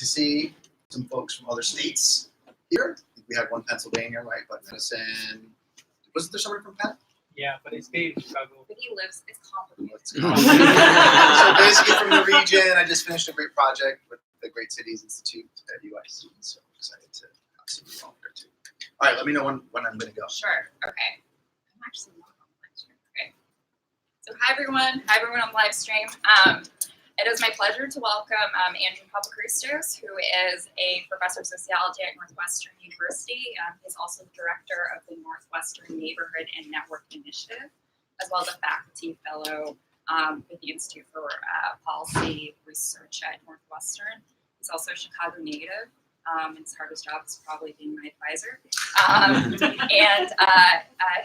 to see some folks from other states here. We had one Pennsylvania, right? But Madison. Wasn't there somebody from Penn? Yeah, but he stayed in Chicago. But he lives, it's complicated. So basically from the region, I just finished a great project with the Great Cities Institute at UIC. So I'm excited to have some of you all there too. All right, let me know when I'm going to go. Sure. Okay. I'm actually not on the live stream. Okay. So hi everyone on the live stream. It is my pleasure to welcome Andrew Papachristos, who is a professor of sociology at Northwestern University. He's also the director of the Northwestern Neighborhood and Network Initiative, as well as a faculty fellow with the Institute for Policy Research at Northwestern. He's also a Chicago native. And his hardest job is probably being my advisor.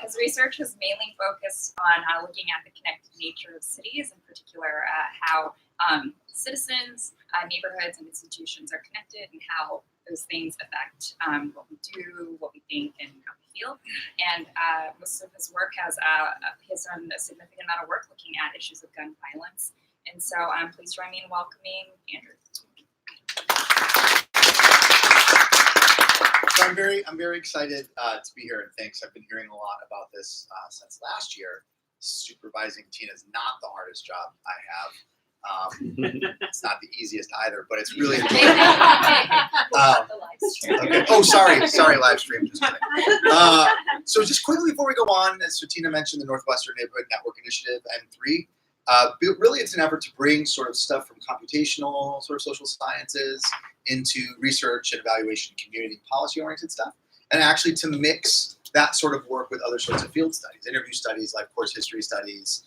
His research is mainly focused on looking at the connected nature of cities, in particular how citizens, neighborhoods, and institutions are connected, and how those things affect what we do, what we think, and how we feel. And most of his work has done a significant amount of work looking at issues of gun violence. And so please join me in welcoming Andrew. So I'm very excited to be here, and thanks. I've been hearing a lot about this since last year. Supervising Tina is not the hardest job I have. It's not the easiest either, but it's really enjoyable. Okay. Oh, sorry, live stream. Just kidding. So just quickly before we go on, as Tina mentioned, the Northwestern Neighborhood Network Initiative N3. Really, it's an effort to bring sort of stuff from computational, sort of social sciences into research and evaluation, community policy-oriented stuff, and actually to mix that sort of work with other sorts of field studies, interview studies, life course history studies.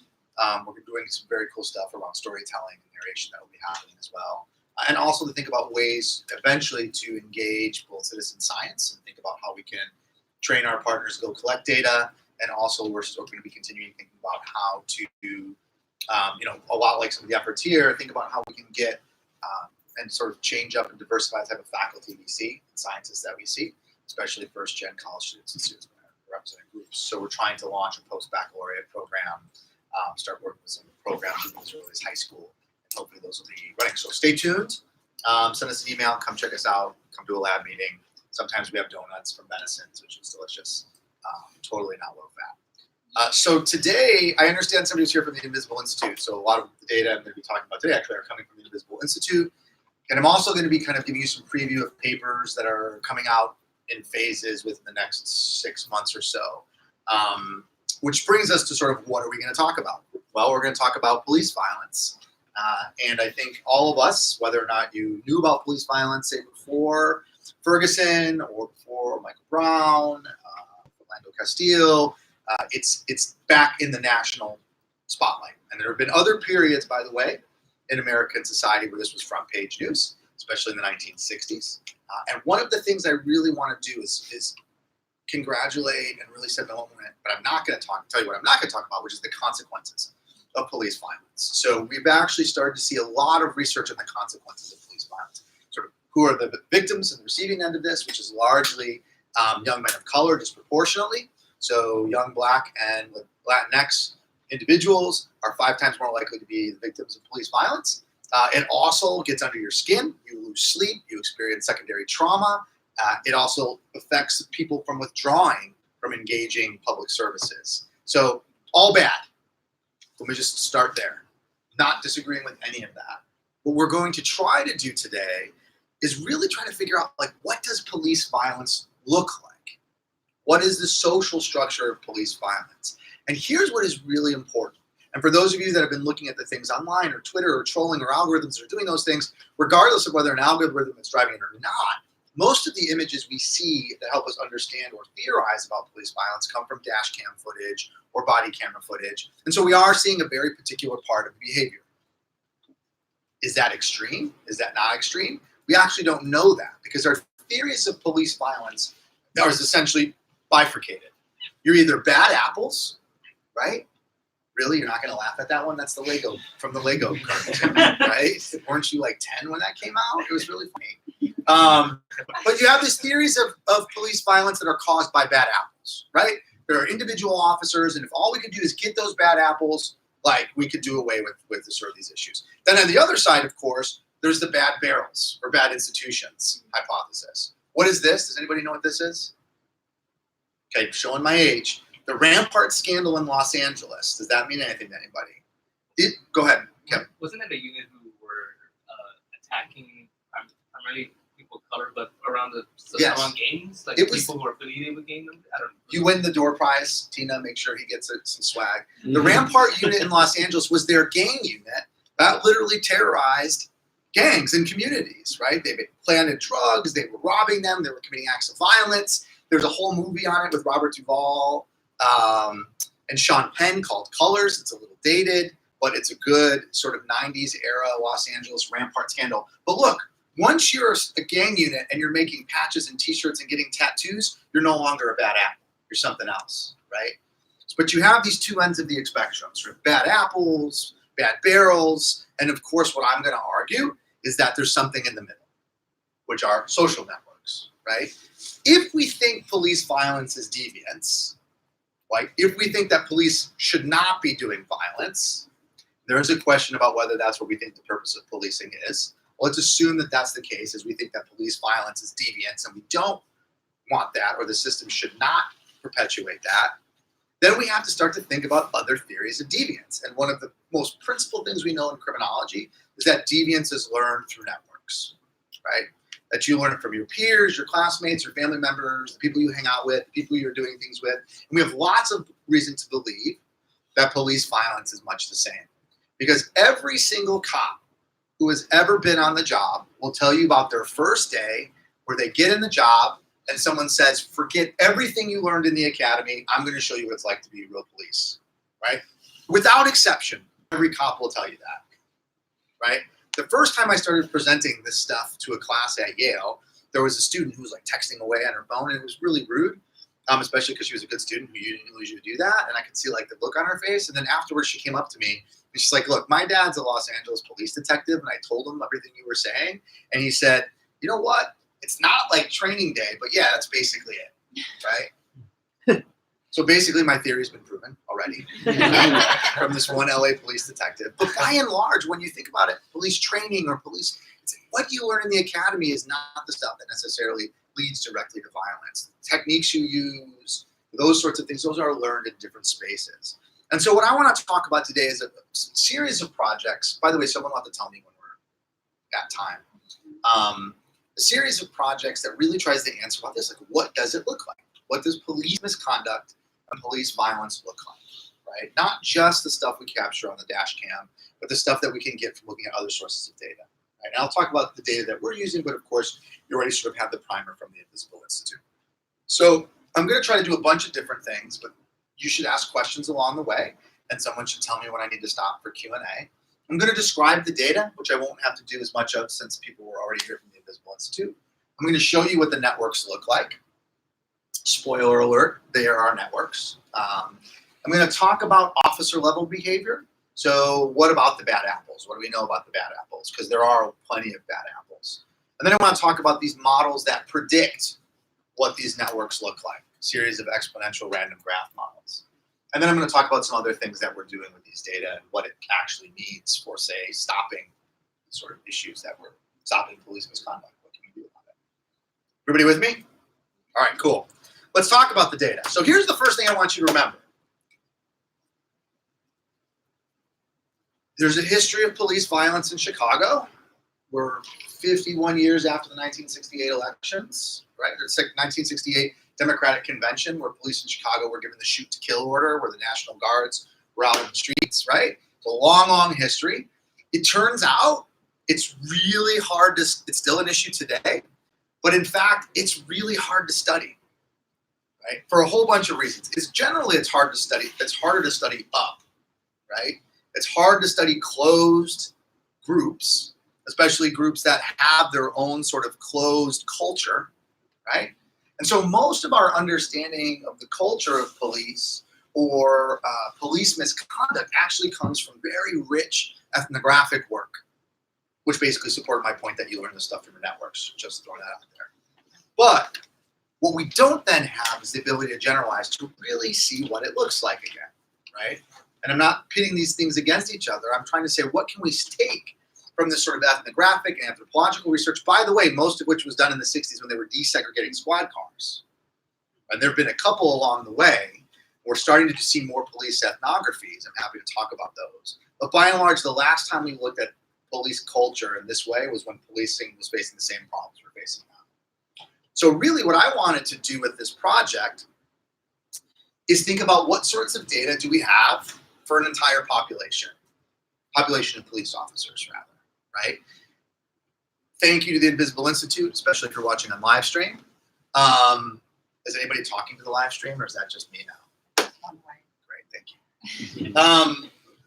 We're doing some very cool stuff around storytelling and narration that will be happening as well. And also to think about ways eventually to engage both citizen science and think about how we can train our partners to go collect data. And also we're still going to be continuing thinking about how to do, a lot like some of the efforts here, think about how we can get and sort of change up and diversify the type of faculty we see, and scientists that we see, especially first-gen college students and students representing groups. So we're trying to launch a post-baccalaureate program, start working with some programs as early as high school, and hopefully those will be running. So stay tuned, send us an email, come check us out, come to a lab meeting. Sometimes we have donuts from Venison's, which is delicious, totally not low fat. So today, I understand somebody's here from the Invisible Institute, so a lot of the data I'm going to be talking about today actually are coming from the Invisible Institute. And I'm also going to be kind of giving you some preview of papers that are coming out in phases within the next 6 months or so. Which brings us to sort of what are we going to talk about? Well, we're going to talk about police violence. And I think all of us, whether or not you knew about police violence, say before Ferguson or before Michael Brown, Orlando Castile, it's back in the national spotlight. And there have been other periods, by the way, in American society where this was front page news, especially in the 1960s. And one of the things I really want to do is congratulate and really set the moment, but I'm not going to tell you what I'm not going to talk about, which is the consequences of police violence. So we've actually started to see a lot of research on the consequences of police violence. Sort of who are the victims and the receiving end of this, which is largely young men of color disproportionately. So young Black and Latinx individuals are 5 times more likely to be the victims of police violence. It also gets under your skin. You lose sleep. You experience secondary trauma. It also affects people from withdrawing from engaging public services. So all bad. Let me just start there. Not disagreeing with any of that. What we're going to try to do today is really try to figure out, like, what does police violence look like? What is the social structure of police violence? And here's what is really important. And for those of you that have been looking at the things online or Twitter or trolling or algorithms that are doing those things, regardless of whether an algorithm is driving it or not, most of the images we see that help us understand or theorize about police violence come from dash cam footage or body camera footage. And so we are seeing a very particular part of the behavior. Is that extreme? Is that not extreme? We actually don't know that because our theories of police violence are essentially bifurcated. You're either bad apples, right? Really, you're not going to laugh at that one? That's the Lego, from the Lego cartoon, right? Weren't you like 10 when that came out? It was really funny. But you have these theories of police violence that are caused by bad apples, right? There are individual officers, and if all we could do is get those bad apples, like, we could do away with sort of these issues. Then on the other side, of course, there's the bad barrels or bad institutions hypothesis. What is this? Does anybody know what this is? Okay, showing my age. The Rampart scandal in Los Angeles. Does that mean anything to anybody? Go ahead, Kevin. Wasn't it a unit who were attacking primarily people of color, but around Yes. around gangs, like It was- people who are affiliated with gang members? I don't know. You win the door prize. Tina, make sure he gets some swag. The Rampart unit in Los Angeles was their gang unit that literally terrorized gangs and communities, right? They planted drugs, they were robbing them, they were committing acts of violence. There's a whole movie on it with Robert Duvall and Sean Penn called Colors. It's a little dated, but it's a good sort of 90s era Los Angeles Rampart scandal. But look, once you're a gang unit and you're making patches and t-shirts and getting tattoos, you're no longer a bad apple. You're something else, right? But you have these two ends of the spectrum, sort of bad apples, bad barrels, and of course what I'm going to argue is that there's something in the middle, which are social networks, right? If we think police violence is deviance, right? If we think that police should not be doing violence, there is a question about whether that's what we think the purpose of policing is. Well, let's assume that that's the case, as we think that police violence is deviance and we don't want that, or the system should not perpetuate that. Then we have to start to think about other theories of deviance. And one of the most principal things we know in criminology is that deviance is learned through networks, right? That you learn it from your peers, your classmates, your family members, the people you hang out with, the people you're doing things with. And we have lots of reason to believe that police violence is much the same. Because every single cop who has ever been on the job will tell you about their first day where they get in the job and someone says, forget everything you learned in the academy, I'm going to show you what it's like to be real police, right? Without exception, every cop will tell you that, right? The first time I started presenting this stuff to a class at Yale, there was a student who was like texting away on her phone, and it was really rude, especially because she was a good student who didn't usually do that, and I could see like the look on her face, and then afterwards she came up to me, and she's like, look, my dad's a Los Angeles police detective, and I told him everything you were saying, and he said, you know what? It's not like training day, but yeah, that's basically it, right? So basically my theory's been proven already from this one LA police detective. But by and large, when you think about it, police training or police, what you learn in the academy is not the stuff that necessarily leads directly to violence. The techniques you use, those sorts of things, those are learned in different spaces. And so what I want to talk about today is a series of projects. By the way, someone will have to tell me when we're at time. A series of projects that really tries to answer about this, like what does it look like? What does police misconduct and police violence look like, right? Not just the stuff we capture on the dash cam, but the stuff that we can get from looking at other sources of data. Right? And I'll talk about the data that we're using, but of course, you already sort of have the primer from the Invisible Institute. So I'm going to try to do a bunch of different things, but you should ask questions along the way, and someone should tell me when I need to stop for Q&A. I'm going to describe the data, which I won't have to do as much of since people were already here from the Invisible Institute. I'm going to show you what the networks look like. Spoiler alert, they are our networks. I'm going to talk about officer level behavior. So what about the bad apples? What do we know about the bad apples? Because there are plenty of bad apples. And then I want to talk about these models that predict what these networks look like, a series of exponential random graph models. And then I'm going to talk about some other things that we're doing with these data and what it actually means for, say, stopping sort of issues that we're stopping police misconduct. What can we do about it? Everybody with me? All right, cool. Let's talk about the data. So here's the first thing I want you to remember. There's a history of police violence in Chicago. We're 51 years after the 1968 elections, right? It's like 1968 Democratic Convention where police in Chicago were given the shoot to kill order, where the National Guards were out in the streets, right? It's a long, long history. It turns out it's really hard to, it's still an issue today, but in fact, it's really hard to study, right? For a whole bunch of reasons. It's hard to study, it's harder to study up, right? It's hard to study closed groups, especially groups that have their own sort of closed culture, right? And so most of our understanding of the culture of police or police misconduct actually comes from very rich ethnographic work, which basically support my point that you learn this stuff from your networks, just throwing that out there. But what we don't then have is the ability to generalize to really see what it looks like again, right? And I'm not pitting these things against each other. I'm trying to say, what can we take from this sort of ethnographic and anthropological research, by the way, most of which was done in the 60s when they were desegregating squad cars. And there have been a couple along the way. We're starting to see more police ethnographies. I'm happy to talk about those. But by and large, the last time we looked at police culture in this way was when policing was facing the same problems we're facing now. So really what I wanted to do with this project is think about what sorts of data do we have for an entire population of police officers, rather, right? Thank you to the Invisible Institute, especially if you're watching on live stream. Is anybody talking to the live stream, or is that just me now? Great, thank you.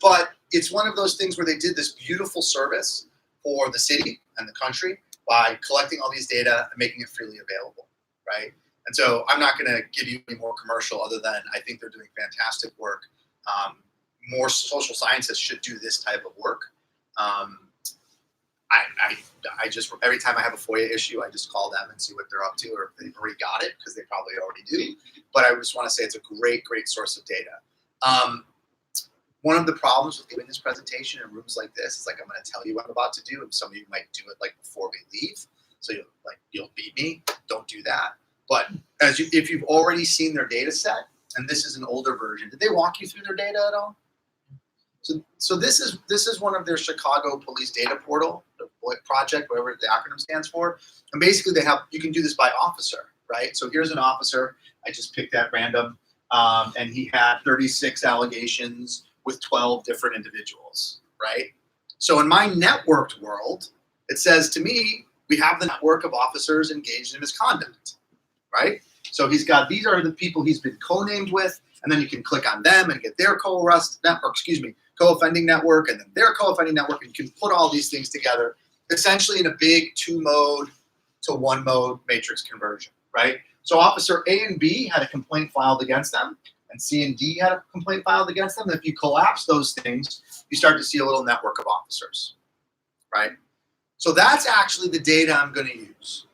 But it's one of those things where they did this beautiful service for the city and the country by collecting all these data and making it freely available, right? And so I'm not going to give you any more commercial other than I think they're doing fantastic work. More social scientists should do this type of work. I just, every time I have a FOIA issue, I just call them and see what they're up to, or if they've already got it, because they probably already do. But I just want to say it's a great, great source of data. One of the problems with doing this presentation in rooms like this is, like, I'm going to tell you what I'm about to do, and some of you might do it like before we leave. So you'll beat me. Don't do that. But if you've already seen their data set, and this is an older version, did they walk you through their data at all? So this is one of their Chicago Police Data Portal project, whatever the acronym stands for. And basically you can do this by officer, right? So here's an officer. I just picked at random, and he had 36 allegations with 12 different individuals, right? So in my networked world, it says to me, we have the network of officers engaged in misconduct, right? So he's got, these are the people he's been co-named with, and then you can click on them and get their co-offending network, and then their co-offending network, and you can put all these things together, essentially in a big 2-mode to 1-mode matrix conversion, right? So officer A and B had a complaint filed against them, and C and D had a complaint filed against them. And if you collapse those things, you start to see a little network of officers, right? So that's actually the data I'm going to use.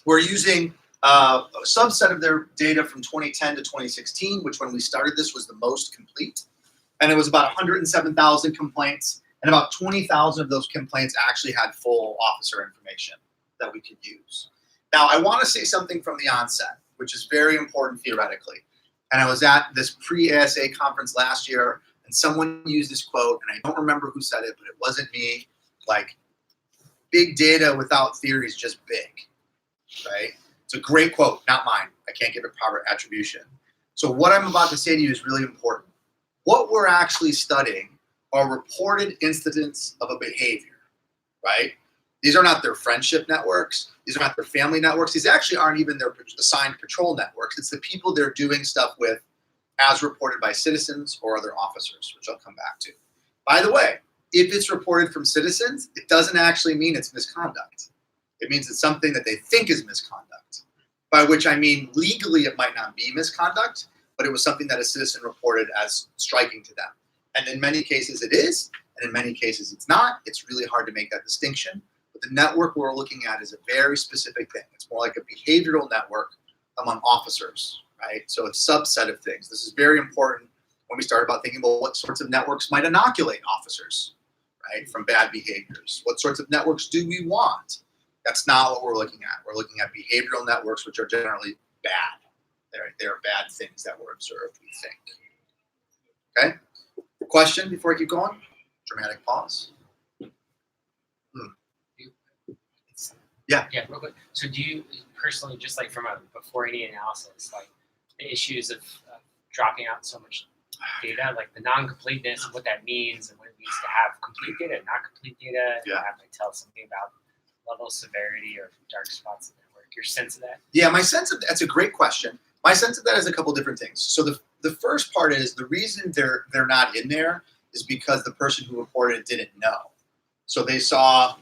We're using a subset of their data from 2010 to 2016, which when we started this was the most complete. And it was about 107,000 complaints, and about 20,000 of those complaints actually had full officer information that we could use. Now, I want to say something from the onset, which is very important theoretically. And I was at this pre-ASA conference last year, and someone used this quote, and I don't remember who said it, but it wasn't me, like, big data without theory is just big, right? It's a great quote, not mine. I can't give it proper attribution. So what I'm about to say to you is really important. What we're actually studying are reported incidents of a behavior, right? These are not their friendship networks. These are not their family networks. These actually aren't even their assigned patrol networks. It's the people they're doing stuff with as reported by citizens or other officers, which I'll come back to. By the way, if it's reported from citizens, it doesn't actually mean it's misconduct. It means it's something that they think is misconduct, by which I mean legally it might not be misconduct, but it was something that a citizen reported as striking to them. And in many cases it is, and in many cases it's not. It's really hard to make that distinction. But the network we're looking at is a very specific thing. It's more like a behavioral network among officers, right? So it's a subset of things. This is very important when we start about thinking about what sorts of networks might inoculate officers, right, from bad behaviors. What sorts of networks do we want? That's not what we're looking at. We're looking at behavioral networks, which are generally bad. They're bad things that were observed, we think. Okay? Question before I keep going? Dramatic pause. Yeah. Yeah, real quick. So do you personally, just like from a before any analysis, like the issues of dropping out so much data, like the non-completeness and what that means and what it means to have complete data and not complete data, and have to tell something about level of severity or dark spots in the network, your sense of that? Yeah, my sense of that's a great question. My sense of that is a couple different things. So the first part is the reason they're not in there is because the person who reported it didn't know. So they saw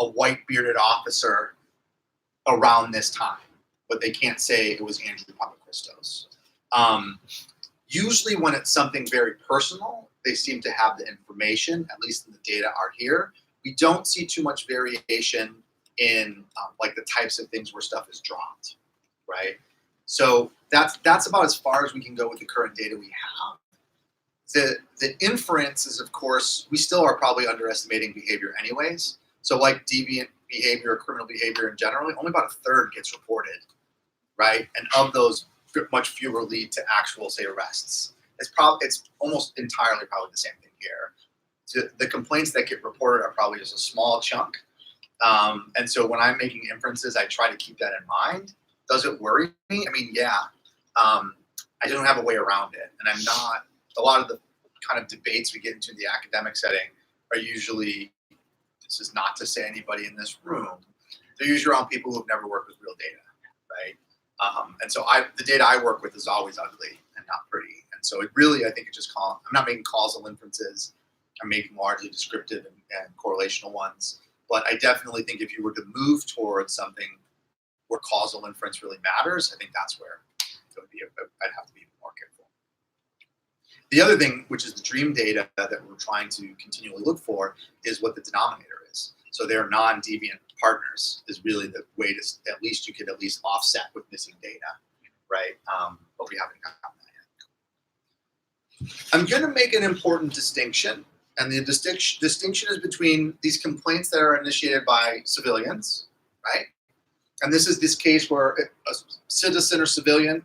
a white bearded officer around this time, but they can't say it was Andrew Papachristos. Usually when it's something very personal, they seem to have the information, at least the data are here. We don't see too much variation in like the types of things where stuff is dropped, right? So that's about as far as we can go with the current data we have. The inference is, of course, we still are probably underestimating behavior anyways. So like deviant behavior or criminal behavior in general, only about a third gets reported, right? And of those, much fewer lead to actual, say, arrests. It's almost entirely probably the same thing here. The complaints that get reported are probably just a small chunk. And so when I'm making inferences, I try to keep that in mind. Does it worry me? I mean, yeah. I don't have a way around it. And I'm not, a lot of the kind of debates we get into in the academic setting are usually, this is not to say anybody in this room, they're usually around people who have never worked with real data, right? And so the data I work with is always ugly and not pretty. And so it really, I think it just I'm not making causal inferences. I'm making largely descriptive and correlational ones. But I definitely think if you were to move towards something where causal inference really matters, I think that's where it would be. I'd have to be more careful. The other thing, which is the dream data that we're trying to continually look for, is what the denominator is. So they're non-deviant partners is really the way to, at least you could at least offset with missing data, right? But we haven't gotten that yet. I'm going to make an important distinction, and the distinction is between these complaints that are initiated by civilians, right? And this is this case where a citizen or civilian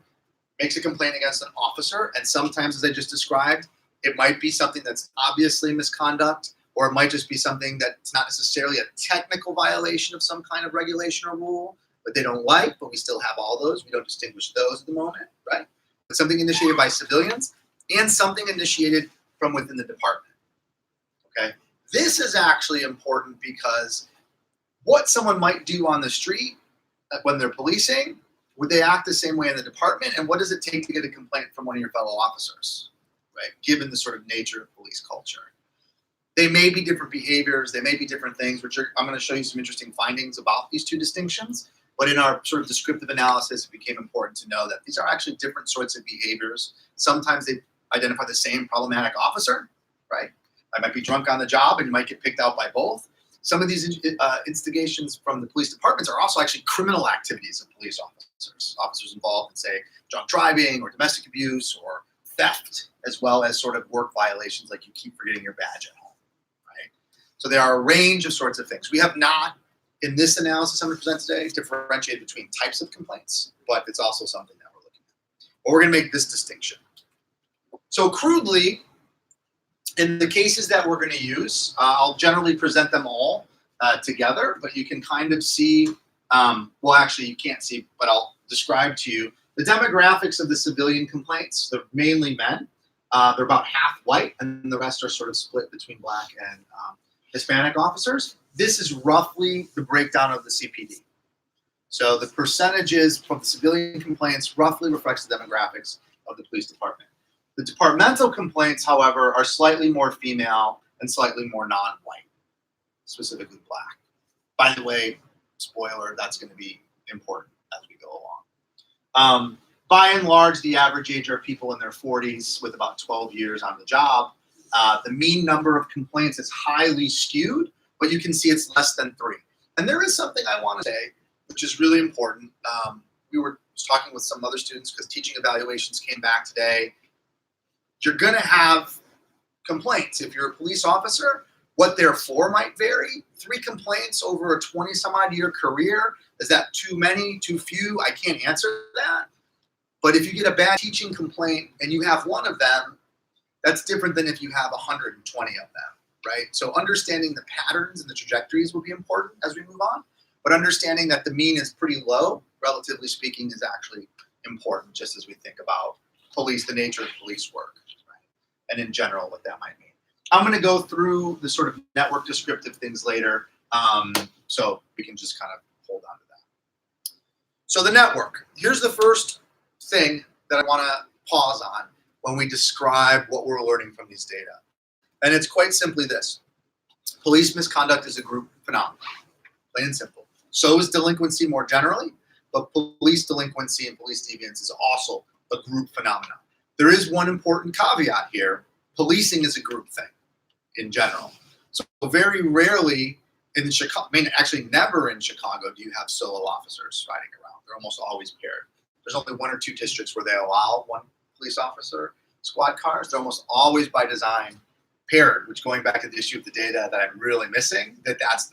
makes a complaint against an officer, and sometimes, as I just described, it might be something that's obviously misconduct, or it might just be something that's not necessarily a technical violation of some kind of regulation or rule, but they don't like, but we still have all those. We don't distinguish those at the moment, right? But something initiated by civilians and something initiated from within the department, okay? This is actually important because what someone might do on the street when they're policing, would they act the same way in the department? And what does it take to get a complaint from one of your fellow officers, right? Given the sort of nature of police culture. They may be different behaviors, they may be different things, I'm going to show you some interesting findings about these two distinctions. But in our sort of descriptive analysis, it became important to know that these are actually different sorts of behaviors. Sometimes they identify the same problematic officer, right? I might be drunk on the job and you might get picked out by both. Some of these instigations from the police departments are also actually criminal activities of police officers. Officers involved in, say, drunk driving or domestic abuse or theft, as well as sort of work violations like you keep forgetting your badge at home, right? So there are a range of sorts of things. We have not, in this analysis I'm going to present today, differentiated between types of complaints, but it's also something that we're looking at. But we're going to make this distinction. So crudely, in the cases that we're going to use, I'll generally present them all together, but you can kind of see, well, actually you can't see, but I'll describe to you the demographics of the civilian complaints. They're mainly men. They're about half white, and the rest are sort of split between Black and Hispanic officers. This is roughly the breakdown of the CPD. So the percentages from the civilian complaints roughly reflects the demographics of the police department. The departmental complaints, however, are slightly more female and slightly more non-white, specifically Black. By the way, spoiler, that's going to be important as we go along. By and large, the average age are people in their 40s with about 12 years on the job. The mean number of complaints is highly skewed, but you can see it's less than 3. And there is something I want to say, which is really important. We were talking with some other students because teaching evaluations came back today. You're going to have complaints. If you're a police officer, what they're for might vary. 3 complaints over a 20-some-odd year career, is that too many, too few? I can't answer that. But if you get a bad teaching complaint and you have 1 of them, that's different than if you have 120 of them, right? So understanding the patterns and the trajectories will be important as we move on. But understanding that the mean is pretty low, relatively speaking, is actually important just as we think about police, the nature of police work, right? And in general, what that might mean. I'm going to go through the sort of network descriptive things later, so we can just kind of hold on to that. So the network. Here's the first thing that I want to pause on when we describe what we're learning from these data. And it's quite simply this. Police misconduct is a group phenomenon, plain and simple. So is delinquency more generally, but police delinquency and police deviance is also a group phenomenon. There is one important caveat here. Policing is a group thing in general. So very rarely in Chicago, I mean, actually never in Chicago do you have solo officers riding around. They're almost always paired. There's only 1 or 2 districts where they allow 1 police officer. squad cars. They're almost always by design paired, which going back to the issue of the data that I'm really missing, that's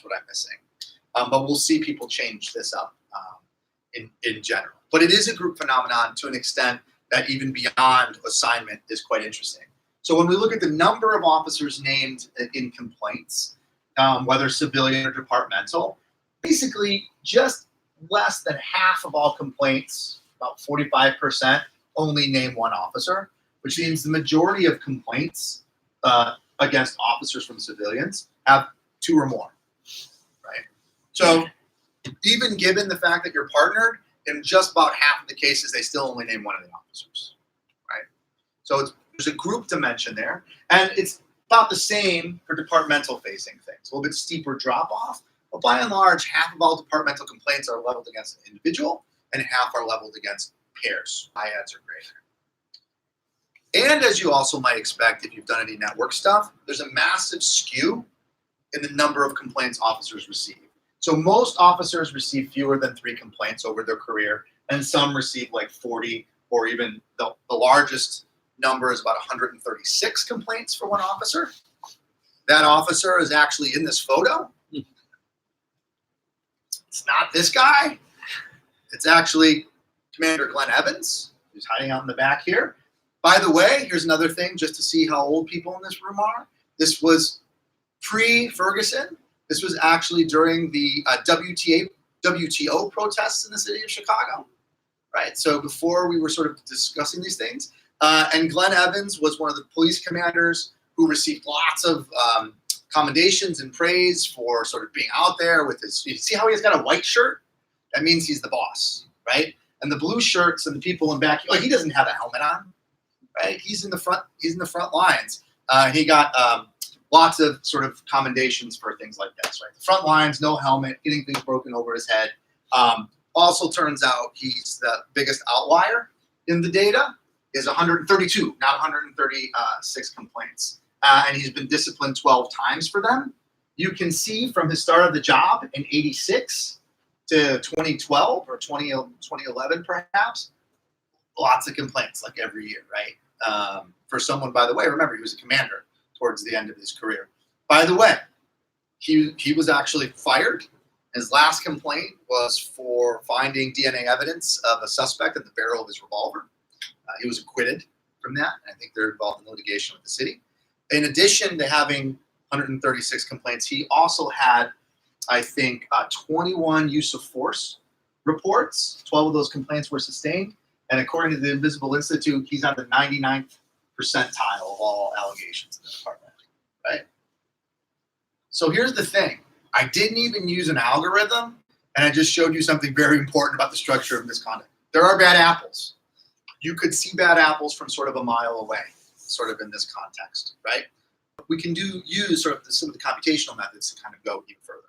what I'm missing. But we'll see people change this up in general. But it is a group phenomenon to an extent that even beyond assignment is quite interesting. So when we look at the number of officers named in complaints, whether civilian or departmental, basically just less than half of all complaints, about 45%, only name one officer, which means the majority of complaints against officers from civilians have two or more, right? So even given the fact that you're partnered, in just about half of the cases, they still only name one of the officers, right? So there's a group dimension there, and it's about the same for departmental facing things. A little bit steeper drop off, but by and large, half of all departmental complaints are leveled against an individual, and half are leveled against pairs, IADs or greater. And as you also might expect, if you've done any network stuff, there's a massive skew in the number of complaints officers receive. So most officers receive fewer than 3 complaints over their career, and some receive like 40, or even the largest number is about 136 complaints for one officer. That officer is actually in this photo. It's not this guy. It's actually Commander Glenn Evans, who's hiding out in the back here. By the way, here's another thing just to see how old people in this room are. This was pre-Ferguson. This was actually during the WTO protests in the city of Chicago, right? So before we were sort of discussing these things. And Glenn Evans was one of the police commanders who received lots of commendations and praise for sort of being out there with his, you see how he's got a white shirt? That means he's the boss, right? And the blue shirts and the people in back, he doesn't have a helmet on, right? He's in the front lines. He got lots of sort of commendations for things like this, right? The front lines, no helmet, getting things broken over his head. Also turns out he's the biggest outlier in the data, is 132, not 136 complaints. And he's been disciplined 12 times for them. You can see from his start of the job in 86 to 2012 or 2011 perhaps, lots of complaints like every year, right? For someone, by the way, remember he was a commander towards the end of his career. By the way, he was actually fired. His last complaint was for finding DNA evidence of a suspect in the barrel of his revolver. He was acquitted from that. I think they're involved in litigation with the city. In addition to having 136 complaints, he also had, I think, 21 use of force reports. 12 of those complaints were sustained. And according to the Invisible Institute, he's on the 99th percentile of all allegations in the department, right? So here's the thing. I didn't even use an algorithm, and I just showed you something very important about the structure of misconduct. There are bad apples. You could see bad apples from sort of a mile away, sort of in this context, right? We can use sort of some of the computational methods to kind of go even further.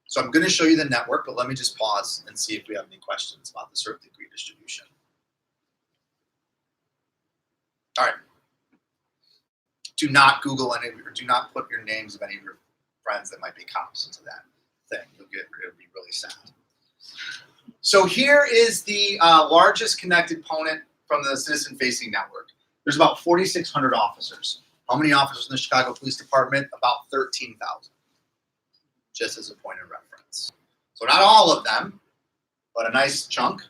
So I'm going to show you the network, but let me just pause and see if we have any questions about the sort of degree distribution. All right. Do not Google any, or do not put your names of any of your friends that might be cops into that thing. It'll be really sad. So here is the largest connected component from the citizen-facing network. There's about 4,600 officers. How many officers in the Chicago Police Department? About 13,000, just as a point of reference. So not all of them, but a nice chunk,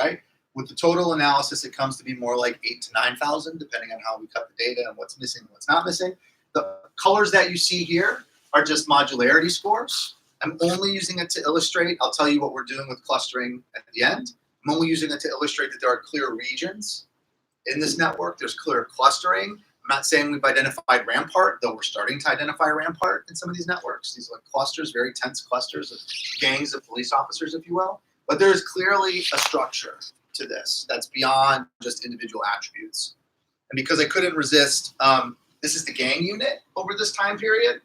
right? With the total analysis, it comes to be more like 8,000 to 9,000, depending on how we cut the data and what's missing and what's not missing. The colors that you see here are just modularity scores. I'm only using it to illustrate. I'll tell you what we're doing with clustering at the end. I'm only using it to illustrate that there are clear regions in this network. There's clear clustering. I'm not saying we've identified Rampart, though we're starting to identify Rampart in some of these networks. These are clusters, very tense clusters of gangs of police officers, if you will. But there is clearly a structure to this that's beyond just individual attributes. And because I couldn't resist, this is the gang unit over this time period.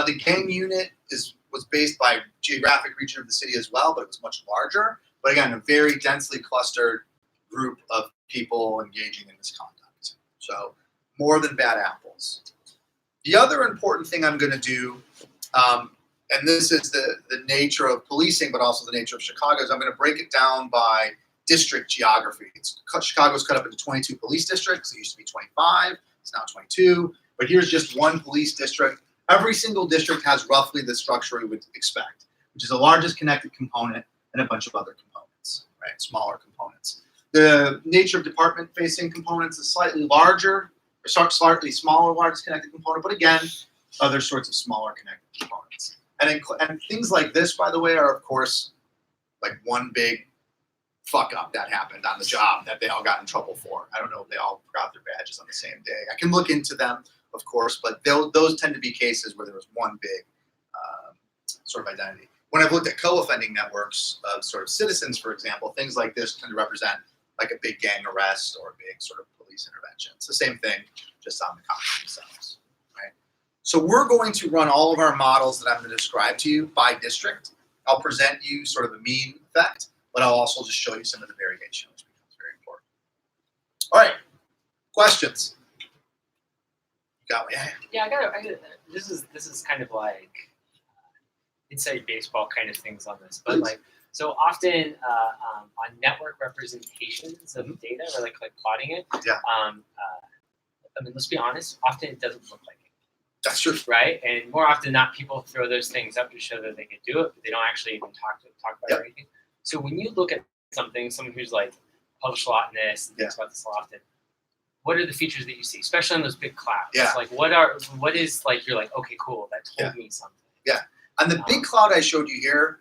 The gang unit was based by geographic region of the city as well, but it was much larger. But again, a very densely clustered group of people engaging in this conduct. So more than bad apples. The other important thing I'm going to do, and this is the nature of policing, but also the nature of Chicago, is I'm going to break it down by district geography. Chicago's cut up into 22 police districts. It used to be 25. It's now 22. But here's just one police district. Every single district has roughly the structure we would expect, which is the largest connected component and a bunch of other components, right? Smaller components. The nature of department-facing components is slightly larger, or slightly smaller, largest connected component, but again, other sorts of smaller connected components. And things like this, by the way, are of course like one big fuck up that happened on the job that they all got in trouble for. I don't know if they all forgot their badges on the same day. I can look into them, of course, but those tend to be cases where there was one big sort of identity. When I've looked at co-offending networks of sort of citizens, for example, things like this tend to represent like a big gang arrest or a big sort of police intervention. It's the same thing, just on the cops themselves, right? So we're going to run all of our models that I'm going to describe to you by district. I'll present you sort of a mean effect, but I'll also just show you some of the variation, which becomes very important. All right, questions? You got me? Yeah, I got it. This is kind of like inside baseball kind of things on this, but like so often on network representations of data or like plotting it. Yeah. I mean, let's be honest. Often it doesn't look like it. That's true. Right, and more often than not, people throw those things up to show that they can do it, but they don't actually even talk about it or anything. So when you look at something, someone who's like published a lot in this and thinks about this a lot often, what are the features that you see, especially on those big clouds? Yeah. Like what is like you're like, okay, cool, that told me something. Yeah. On the big cloud I showed you here,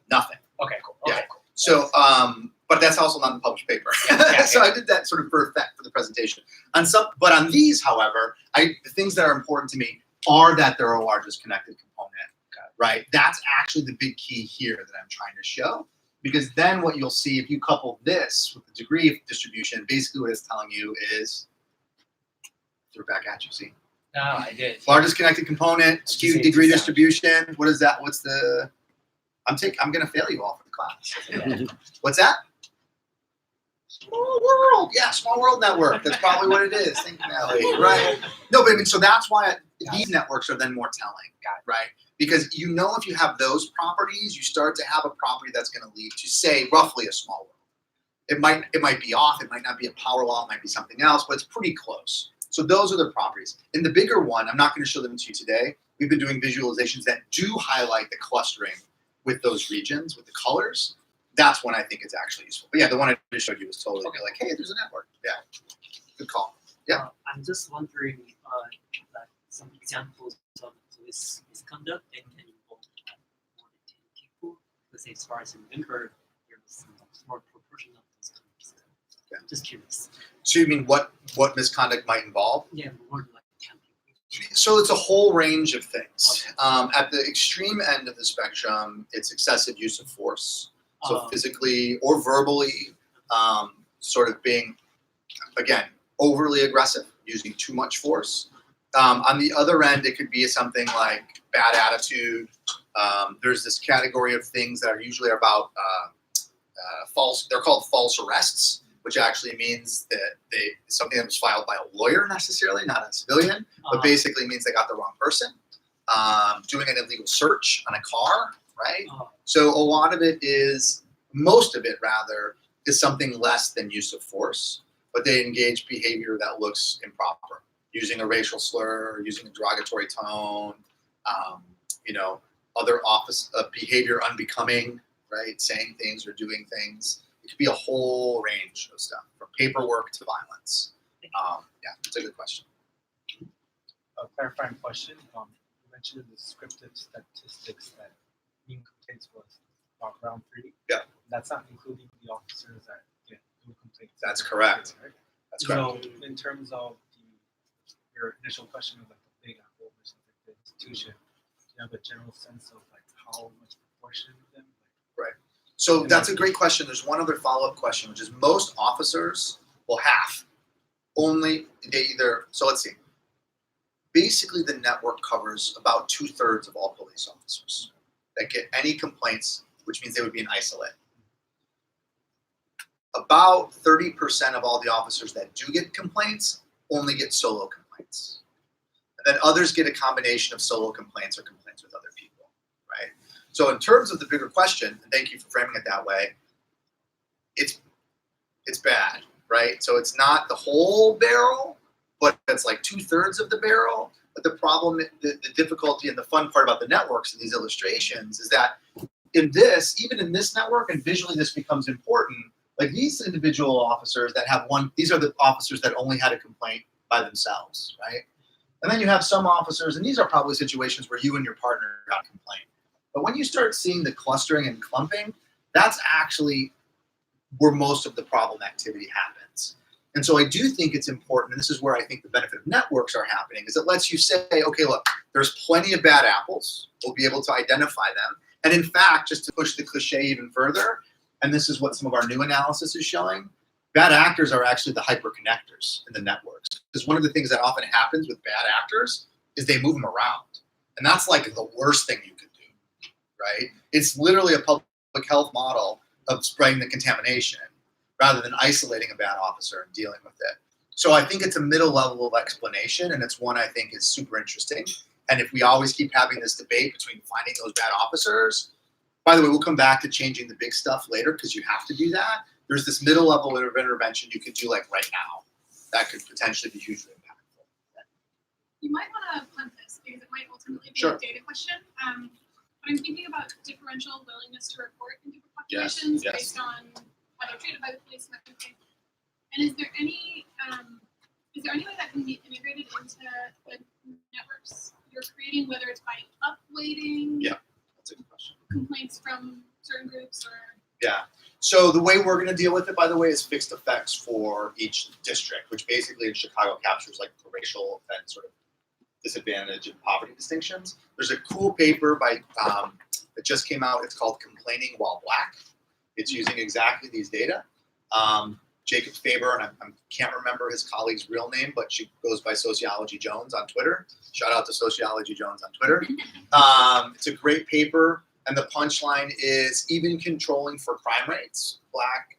nothing. Okay, cool. Yeah. Okay, cool. So, but that's also not in the published paper. So I did that sort of for effect for the presentation. But on these, however, the things that are important to me are that they're a largest connected component, right? That's actually the big key here that I'm trying to show. Because then what you'll see, if you couple this with the degree of distribution, basically what it's telling you is, throw it back at you, see? No, I did. Largest connected component, skewed degree distribution. What is that? What's the, I'm going to fail you all for the class. What's that? Small world. Yeah, small world network. That's probably what it is. Think Nelly, right? No, but I mean, so that's why these networks are then more telling, right? Because you know if you have those properties, you start to have a property that's going to lead to, say, roughly a small world. It might be off. It might not be a power law. It might be something else, but it's pretty close. So those are the properties. In the bigger one, I'm not going to show them to you today. We've been doing visualizations that do highlight the clustering with those regions, with the colors. That's when I think it's actually useful. But yeah, the one I just showed you was totally like, hey, there's a network. Yeah, good call. Yeah. I'm just wondering, like some examples of police misconduct that can involve more than 10 people. Because as far as I remember, there's a small proportion of this kind of stuff. Yeah. Just curious. So you mean what misconduct might involve? Yeah, more than like 10 people. So it's a whole range of things. At the extreme end of the spectrum, it's excessive use of force. So physically or verbally, sort of being, again, overly aggressive, using too much force. On the other end, it could be something like bad attitude. There's this category of things that are usually about false. They're called false arrests, which actually means that something that was filed by a lawyer necessarily, not a civilian, but basically means they got the wrong person. Doing an illegal search on a car, right? So a lot of it is, most of it rather, is something less than use of force, but they engage behavior that looks improper, using a racial slur, using a derogatory tone, other behavior unbecoming, right? Saying things or doing things. It could be a whole range of stuff, from paperwork to violence. Yeah, it's a good question. A clarifying question. You mentioned in the descriptive statistics that mean complaints was about round 3. Yeah. That's not including the officers that get new complaints. That's correct. Right? That's correct. So in terms of your initial question of like the big apple versus like the institution, do you have a general sense of like how much proportion of them? Right. So that's a great question. There's one other follow-up question, which is most officers will have only, so let's see. Basically, the network covers about 2/3 of all police officers that get any complaints, which means they would be in isolate. About 30% of all the officers that do get complaints only get solo complaints. And then others get a combination of solo complaints or complaints with other people, right? So in terms of the bigger question, and thank you for framing it that way, it's it's bad, right? So it's not the whole barrel, but it's like 2/3 of the barrel. But the problem, the difficulty and the fun part about the networks and these illustrations is that in this, even in this network, and visually this becomes important, like these individual officers that have one, these are the officers that only had a complaint by themselves, right? And then you have some officers, and these are probably situations where you and your partner got a complaint. But when you start seeing the clustering and clumping, that's actually where most of the problem activity happens. And so I do think it's important, and this is where I think the benefit of networks are happening, is it lets you say, okay, look, there's plenty of bad apples. We'll be able to identify them. And in fact, just to push the cliche even further, and this is what some of our new analysis is showing, bad actors are actually the hyperconnectors in the networks. Because one of the things that often happens with bad actors is they move them around. And that's like the worst thing you could do, right? It's literally a public health model of spreading the contamination rather than isolating a bad officer and dealing with it. So I think it's a middle level of explanation, and it's one I think is super interesting. And if we always keep having this debate between finding those bad officers, by the way, we'll come back to changing the big stuff later because you have to do that. There's this middle level of intervention you could do like right now that could potentially be hugely impactful. You might want to punt this because it might ultimately be Sure. a data question. But I'm thinking about differential willingness to report in different Yes, populations yes. based on how they're treated by the police and that kind of thing. And is there any way that can be integrated into the networks you're creating, whether it's by upweighting Yeah, that's a good question. complaints from certain groups or Yeah. So the way we're going to deal with it, by the way, is fixed effects for each district, which basically in Chicago captures like the racial and sort of disadvantage and poverty distinctions. There's a cool paper by that just came out. It's called "Complaining While Black." It's using exactly these data. Jacob Faber, and I can't remember his colleague's real name, but she goes by Sociology Jones on Twitter. Shout out to Sociology Jones on Twitter. It's a great paper. And the punchline is even controlling for crime rates, Black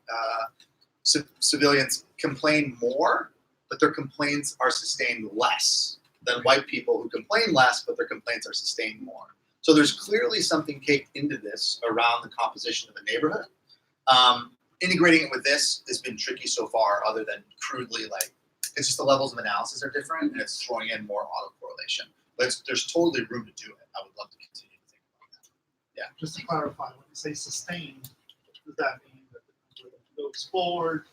civilians complain more, but their complaints are sustained less than white people who complain less, but their complaints are sustained more. So there's clearly something caked into this around the composition of the neighborhood. Integrating it with this has been tricky so far, other than crudely like, it's just the levels of analysis are different and it's throwing in more autocorrelation. But there's totally room to do it. I would love to continue to think about that. Yeah. Just to clarify, when you say sustained, does that mean that the complaint goes forward?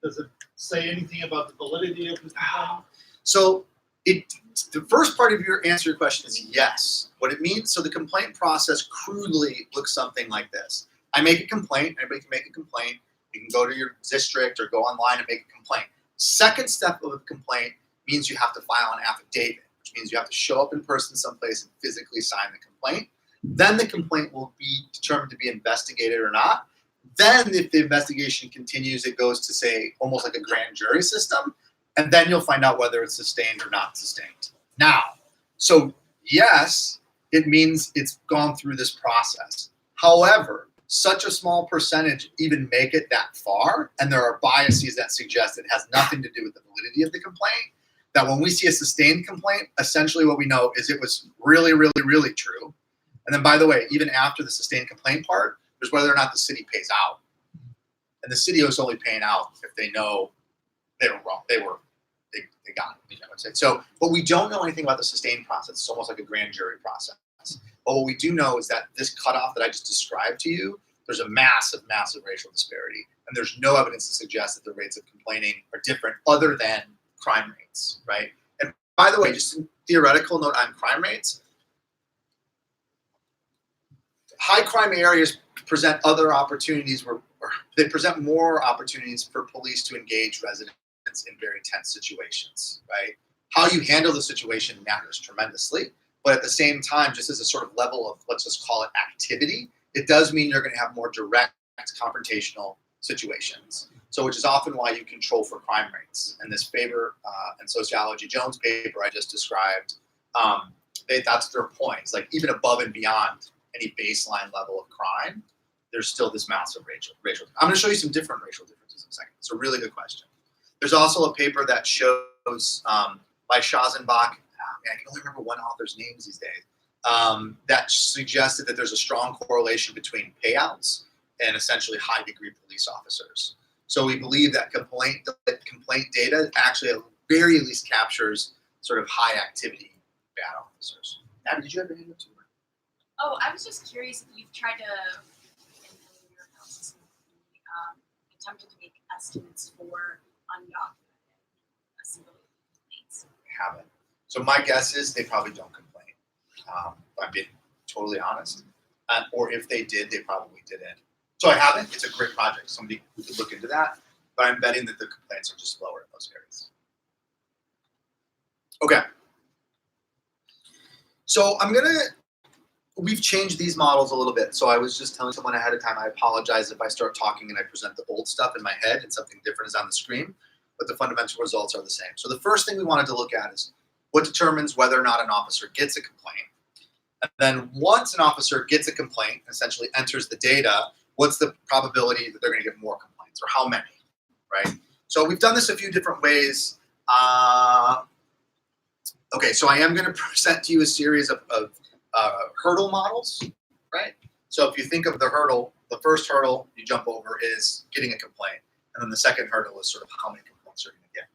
Does it say anything about the validity of the complaint? So the first part of your answer to your question is yes. What it means, so the complaint process crudely looks something like this. I make a complaint, anybody can make a complaint. You can go to your district or go online and make a complaint. Second step of the complaint means you have to file an affidavit, which means you have to show up in person someplace and physically sign the complaint. Then the complaint will be determined to be investigated or not. Then if the investigation continues, it goes to say almost like a grand jury system. And then you'll find out whether it's sustained or not sustained. Now, so yes, it means it's gone through this process. However, such a small percentage even make it that far, and there are biases that suggest it has nothing to do with the validity of the complaint, that when we see a sustained complaint, essentially what we know is it was really, really, really true. And then, by the way, even after the sustained complaint part, there's whether or not the city pays out. And the city is only paying out if they know they were wrong. They got it. You know what I'm saying? So, but we don't know anything about the sustained process. It's almost like a grand jury process. But what we do know is that this cutoff that I just described to you, there's a massive, massive racial disparity. And there's no evidence to suggest that the rates of complaining are different other than crime rates, right? And by the way, just a theoretical note on crime rates, high crime areas present other opportunities or they present more opportunities for police to engage residents in very tense situations, right? How you handle the situation matters tremendously. But at the same time, just as a sort of level of, let's just call it activity, it does mean you're going to have more direct confrontational situations. So which is often why you control for crime rates. And this Faber and Sociology Jones paper I just described, that's their point. It's like even above and beyond any baseline level of crime, there's still this massive racial. I'm going to show you some different racial differences in a second. It's a really good question. There's also a paper that shows by Schazenbach, I can only remember one author's names these days, that suggested that there's a strong correlation between payouts and essentially high degree police officers. So we believe that complaint data actually at the very least captures sort of high activity bad officers. Abby, did you have anything to say? Oh, I was just curious if you've tried to, in your analysis, attempted to make estimates for undocumented civilian complaints. Haven't. So my guess is they probably don't complain. I'm being totally honest. Or if they did, they probably didn't. So I haven't. It's a great project. Somebody who could look into that. But I'm betting that the complaints are just lower in those areas. Okay. So we've changed these models a little bit. So I was just telling someone ahead of time, I apologize if I start talking and I present the old stuff in my head and something different is on the screen, but the fundamental results are the same. So the first thing we wanted to look at is what determines whether or not an officer gets a complaint. And then once an officer gets a complaint, essentially enters the data, what's the probability that they're going to get more complaints, or how many, right? So we've done this a few different ways. Okay, so I am going to present to you a series of hurdle models, right? So if you think of the hurdle, the first hurdle you jump over is getting a complaint. And then the second hurdle is sort of how many complaints you're going to get.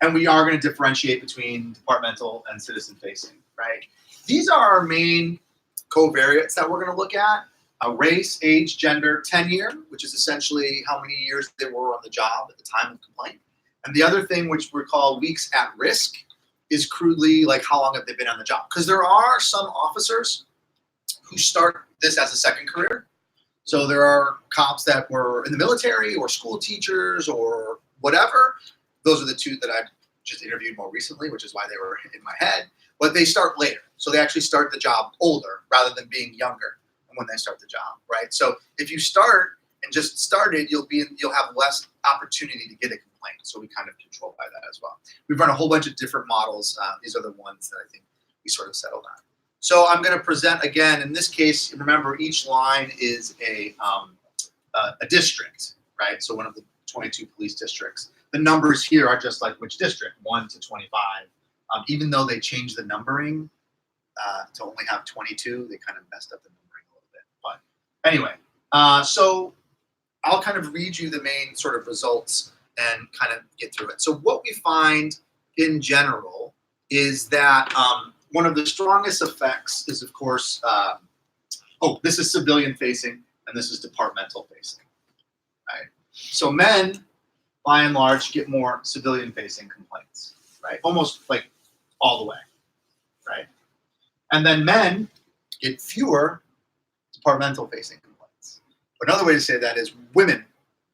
And we are going to differentiate between departmental and citizen-facing, right? These are our main covariates that we're going to look at. Race, age, gender, tenure, which is essentially how many years they were on the job at the time of complaint. And the other thing, which we call weeks at risk, is crudely like how long have they been on the job. Because there are some officers who start this as a second career. So there are cops that were in the military or school teachers or whatever. Those are the two that I've just interviewed more recently, which is why they were in my head. But they start later. So they actually start the job older rather than being younger when they start the job, right? So if you start and just started, you'll have less opportunity to get a complaint. So we kind of control by that as well. We've run a whole bunch of different models. These are the ones that I think we sort of settled on. So I'm going to present again. In this case, remember each line is a district, right? So one of the 22 police districts. The numbers here are just like which district, 1 to 25. Even though they changed the numbering to only have 22, they kind of messed up the numbering a little bit. But anyway, so I'll kind of read you the main sort of results and kind of get through it. So what we find in general is that one of the strongest effects is, of course, this is civilian facing and this is departmental facing, right? So men, by and large, get more civilian facing complaints, right? Almost like all the way, right? And then men get fewer departmental facing complaints. Another way to say that is women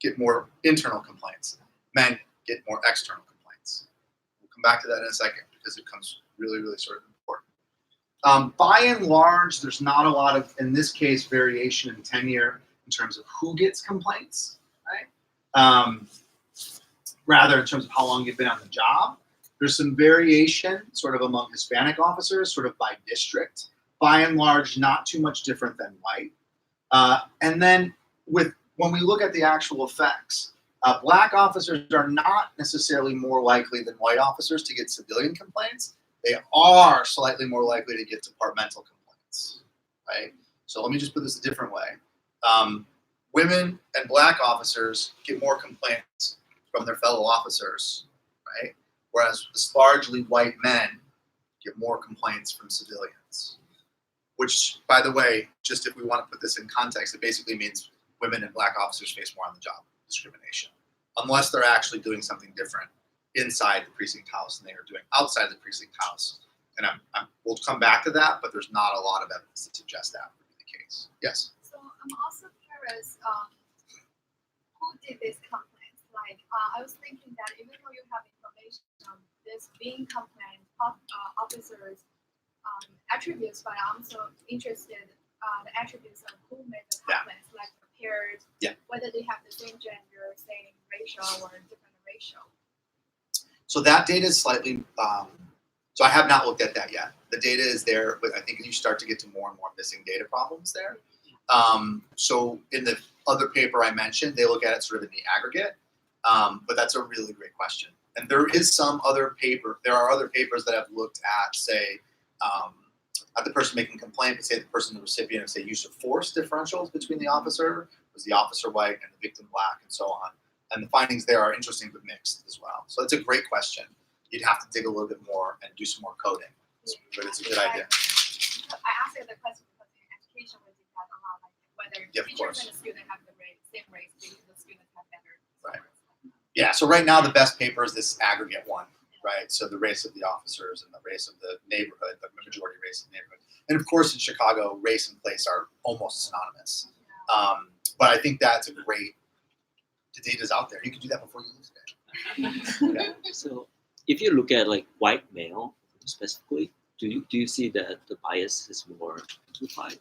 get more internal complaints. Men get more external complaints. We'll come back to that in a second because it comes really, really sort of important. By and large, there's not a lot of, in this case, variation in tenure in terms of who gets complaints, right? Rather in terms of how long you've been on the job. There's some variation sort of among Hispanic officers, sort of by district. By and large, not too much different than white. And then when we look at the actual effects, black officers are not necessarily more likely than white officers to get civilian complaints. They are slightly more likely to get departmental complaints, right? So let me just put this a different way. Women and black officers get more complaints from their fellow officers, right? Whereas largely white men get more complaints from civilians. Which, by the way, just if we want to put this in context, it basically means women and black officers face more on the job discrimination, unless they're actually doing something different inside the precinct house than they are doing outside the precinct house. And we'll come back to that, but there's not a lot of evidence to suggest that would be the case. Yes? So I'm also curious, who did this complaint? Like, I was thinking that even though you have information on this being complaint officers' attributes, but I'm also interested the attributes of who made the complaints, like the pairs, whether they have the same gender, same racial, or different racial. So that data is slightly, so I have not looked at that yet. The data is there, but I think you start to get to more and more missing data problems there. So in the other paper I mentioned, they look at it sort of in the aggregate, but that's a really great question. And there is some other paper, there are other papers that have looked at, say, at the person making complaint, but say the person, the recipient of, say, use of force differentials between the officer Was the officer white and the victim black, and so on? And the findings there are interesting but mixed as well. So it's a great question. You'd have to dig a little bit more and do some more coding, but it's a good idea. I asked you the question because in education we did that a lot, like whether Yeah, of teachers course. and the student have the same race, maybe the students have better. Right. Yeah, so right now the best paper is this aggregate one, right? So the race of the officers and the race of the neighborhood, the majority race of the neighborhood. And of course in Chicago, race and place are almost synonymous. But I think that's a great, the data's out there. You can do that before you lose it. So if you look at like white male specifically, do you see that the bias is more amplified?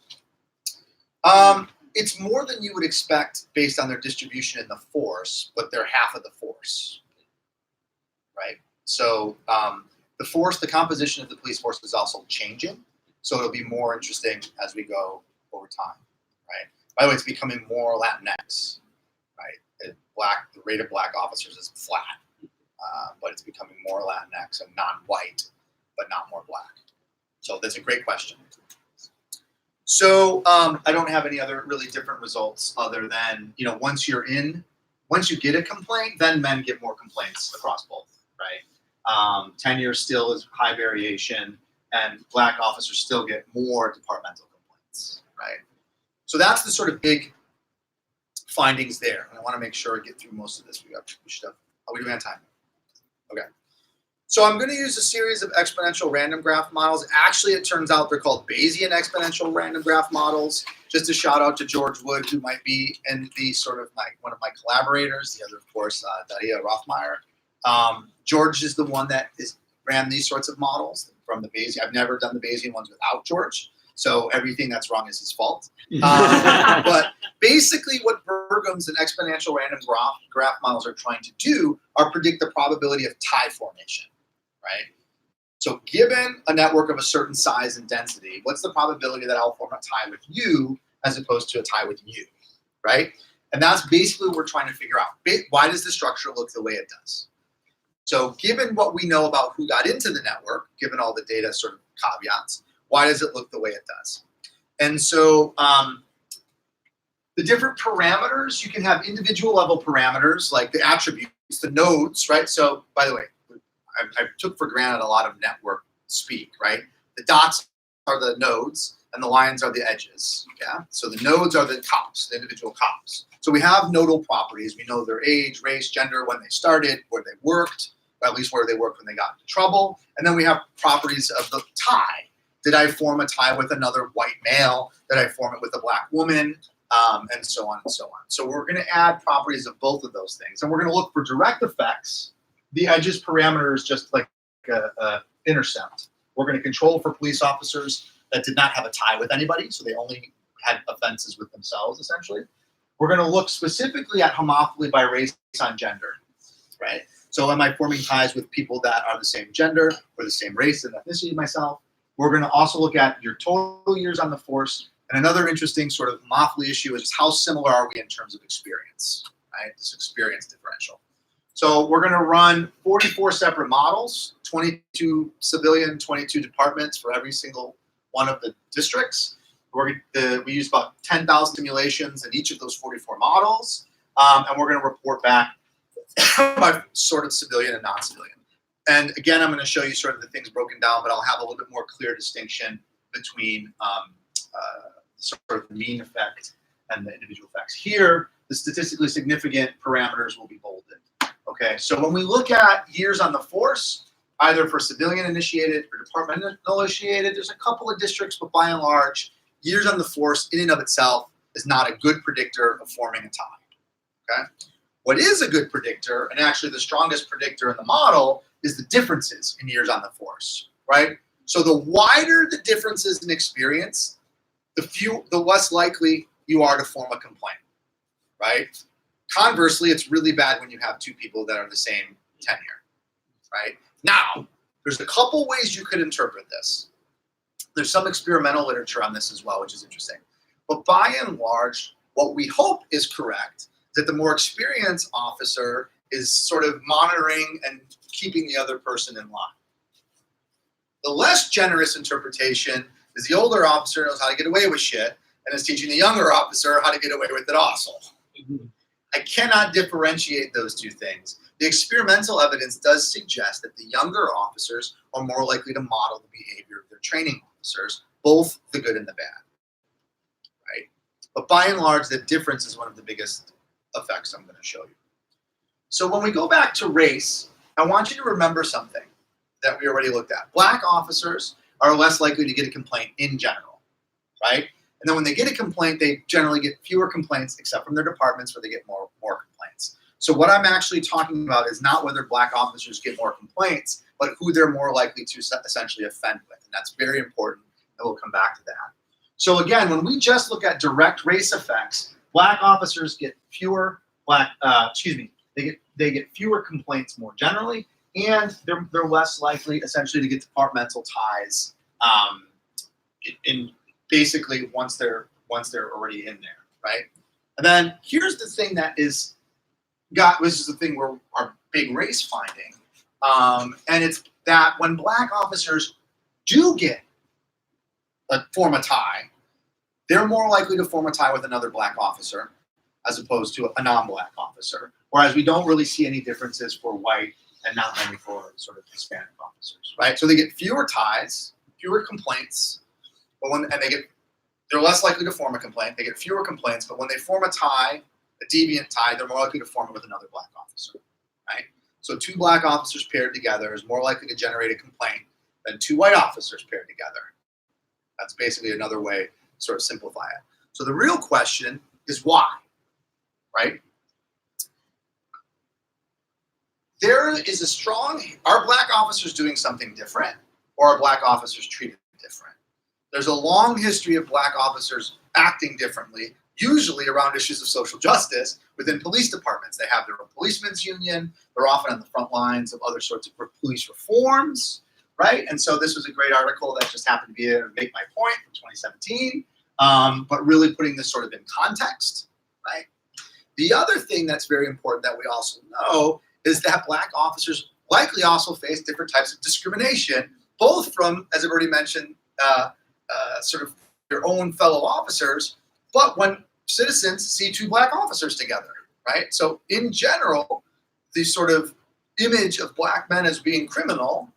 It's more than you would expect based on their distribution in the force, but they're half of the force, right? So the force, the composition of the police force is also changing. So it'll be more interesting as we go over time, right? By the way, it's becoming more Latinx, right? The rate of black officers is flat, but it's becoming more Latinx and non-white, but not more black. So that's a great question. So I don't have any other really different results other than, once you get a complaint, then men get more complaints across both, right? Tenure still is high variation, and black officers still get more departmental complaints, right? So that's the sort of big findings there. And I want to make sure I get through most of this. Are we doing on time? Okay. So I'm going to use a series of exponential random graph models. Actually, it turns out they're called Bayesian exponential random graph models. Just a shout out to George Wood, who might be in the sort of one of my collaborators. The other, of course, Daria Rothmeyer. George is the one that ran these sorts of models from the Bayesian. I've never done the Bayesian ones without George. So everything that's wrong is his fault. But basically what Burgum's and exponential random graph models are trying to do are predict the probability of tie formation, right? So given a network of a certain size and density, what's the probability that I'll form a tie with you as opposed to a tie with you, right? And that's basically what we're trying to figure out. Why does the structure look the way it does? So given what we know about who got into the network, given all the data sort of caveats, why does it look the way it does? And so the different parameters, you can have individual level parameters like the attributes, the nodes, right? So by the way, I took for granted a lot of network speak, right? The dots are the nodes and the lines are the edges, yeah? So the nodes are the cops, the individual cops. So we have nodal properties. We know their age, race, gender, when they started, where they worked, or at least where they worked when they got into trouble. And then we have properties of the tie. Did I form a tie with another white male? Did I form it with a black woman? And so on and so on. So we're going to add properties of both of those things. And we're going to look for direct effects. The edges parameter is just like a intercept. We're going to control for police officers that did not have a tie with anybody, so they only had offenses with themselves, essentially. We're going to look specifically at homophily by race on gender, right? So am I forming ties with people that are the same gender or the same race and ethnicity myself? We're going to also look at your total years on the force. And another interesting sort of homophily issue is how similar are we in terms of experience, right? This experience differential. So we're going to run 44 separate models, 22 civilian, 22 departments for every single one of the districts. We use about 10,000 simulations in each of those 44 models. And we're going to report back by sort of civilian and non-civilian. And again, I'm going to show you sort of the things broken down, but I'll have a little bit more clear distinction between sort of the mean effect and the individual effects. Here, the statistically significant parameters will be bolded. Okay, so when we look at years on the force, either for civilian initiated or departmental initiated, there's a couple of districts, but by and large, years on the force in and of itself is not a good predictor of forming a tie. Okay, what is a good predictor, and actually the strongest predictor in the model, is the differences in years on the force, right? So the wider the differences in experience, the less likely you are to form a complaint, right? Conversely, it's really bad when you have two people that are the same tenure, right? Now, there's a couple ways you could interpret this. There's some experimental literature on this as well, which is interesting. But by and large, what we hope is correct is that the more experienced officer is sort of monitoring and keeping the other person in line. The less generous interpretation is the older officer knows how to get away with shit, and is teaching the younger officer how to get away with it also. I cannot differentiate those two things. The experimental evidence does suggest that the younger officers are more likely to model the behavior of their training officers, both the good and the bad, right? But by and large, the difference is one of the biggest effects I'm going to show you. So when we go back to race, I want you to remember something that we already looked at. Black officers are less likely to get a complaint in general, right? And then when they get a complaint, they generally get fewer complaints, except from their departments where they get more complaints. So what I'm actually talking about is not whether black officers get more complaints, but who they're more likely to essentially offend with. And that's very important, and we'll come back to that. So again, when we just look at direct race effects, black officers get fewer they get fewer complaints more generally, and they're less likely essentially to get departmental ties in basically once they're already in there, right? And then here's the thing that this is the thing where our big race finding, and it's that when black officers do form a tie, they're more likely to form a tie with another black officer as opposed to a non-black officer. Whereas we don't really see any differences for white and not many for sort of Hispanic officers, right? So they get fewer ties, fewer complaints, but they're less likely to form a complaint. They get fewer complaints, but when they form a tie, a deviant tie, they're more likely to form it with another black officer, right? So two black officers paired together is more likely to generate a complaint than two white officers paired together. That's basically another way to sort of simplify it. So the real question is why, right? There is are black officers doing something different, or are black officers treated different? There's a long history of black officers acting differently, usually around issues of social justice within police departments. They have their own policemen's union. They're often on the front lines of other sorts of police reforms, right? And so this was a great article that just happened to be able to make my point from 2017, but really putting this sort of in context, right? The other thing that's very important that we also know is that black officers likely also face different types of discrimination, both from, as I've already mentioned, sort of their own fellow officers, but when citizens see two black officers together, right? So in general, the sort of image of black men as being criminal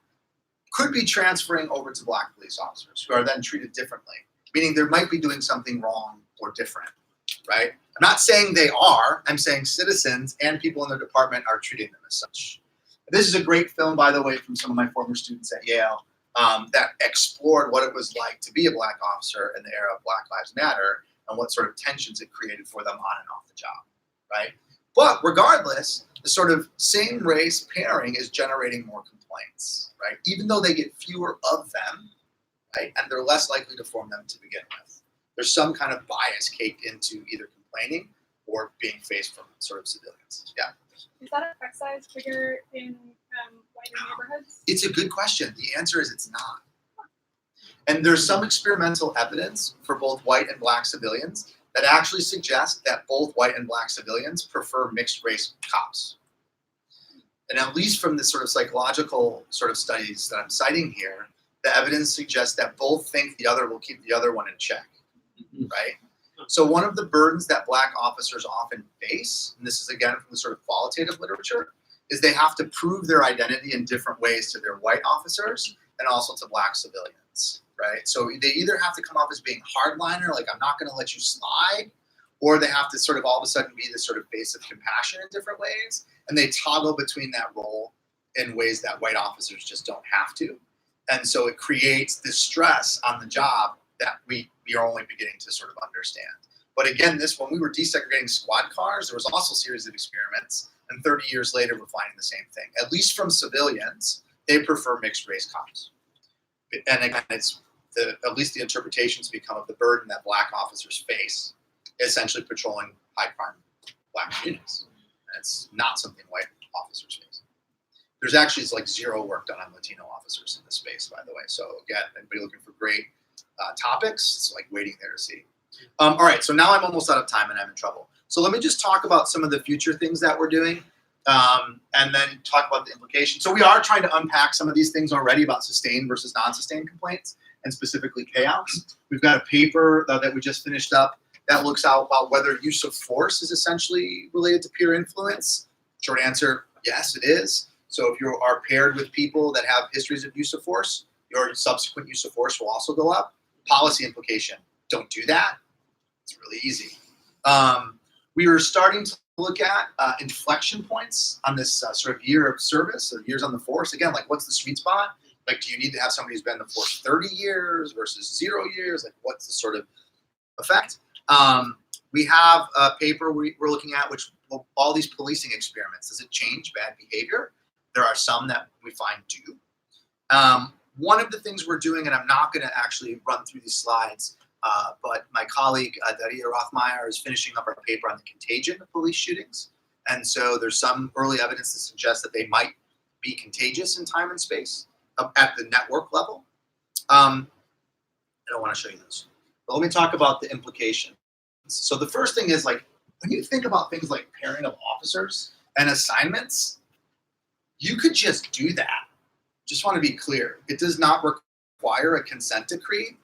could be transferring over to black police officers who are then treated differently, meaning they might be doing something wrong or different, right? I'm not saying they are, I'm saying citizens and people in their department are treating them as such. This is a great film, by the way, from some of my former students at Yale that explored what it was like to be a black officer in the era of Black Lives Matter and what sort of tensions it created for them on and off the job, right? But regardless, the sort of same race pairing is generating more complaints, right? Even though they get fewer of them, right? And they're less likely to form them to begin with. There's some kind of bias caked into either complaining or being faced from sort of civilians. Yeah. Is that effect size bigger in whiter neighborhoods? It's a good question. The answer is it's not. And there's some experimental evidence for both white and black civilians that actually suggest that both white and black civilians prefer mixed race cops. And at least from the sort of psychological sort of studies that I'm citing here, the evidence suggests that both think the other will keep the other one in check, right? So one of the burdens that black officers often face, and this is again from the sort of qualitative literature, is they have to prove their identity in different ways to their white officers and also to black civilians, right? So they either have to come off as being hardliner, like I'm not going to let you slide, or they have to sort of all of a sudden be this sort of face of compassion in different ways, and they toggle between that role in ways that white officers just don't have to. And so it creates this stress on the job that we are only beginning to sort of understand. But again, when we were desegregating squad cars, there was also a series of experiments, and 30 years later, we're finding the same thing. At least from civilians, they prefer mixed race cops. And again, at least the interpretations become of the burden that black officers face, essentially patrolling high crime black communities. And it's not something white officers face. There's actually like zero work done on Latino officers in this space, by the way. So again, anybody looking for great topics, it's like waiting there to see. All right, so now I'm almost out of time and I'm in trouble. So let me just talk about some of the future things that we're doing and then talk about the implications. So we are trying to unpack some of these things already about sustained versus non-sustained complaints. and specifically chaos. We've got a paper that we just finished up that looks out about whether use of force is essentially related to peer influence. Short answer, yes, it is. So if you are paired with people that have histories of use of force, your subsequent use of force will also go up. Policy implication, don't do that. It's really easy. We are starting to look at inflection points on this sort of year of service, or years on the force. Again, like what's the sweet spot? Like, do you need to have somebody who's been in the force 30 years versus 0 years? Like, what's the sort of effect? We have a paper we're looking at, which all these policing experiments, does it change bad behavior? There are some that we find do. One of the things we're doing, and I'm not going to actually run through these slides, but my colleague Daria Rothmeyer is finishing up our paper on the contagion of police shootings. And so there's some early evidence to suggest that they might be contagious in time and space at the network level. I don't want to show you those. But let me talk about the implications. So the first thing is, like, when you think about things like pairing of officers and assignments, you could just do that. Just want to be clear. It does not require a consent decree.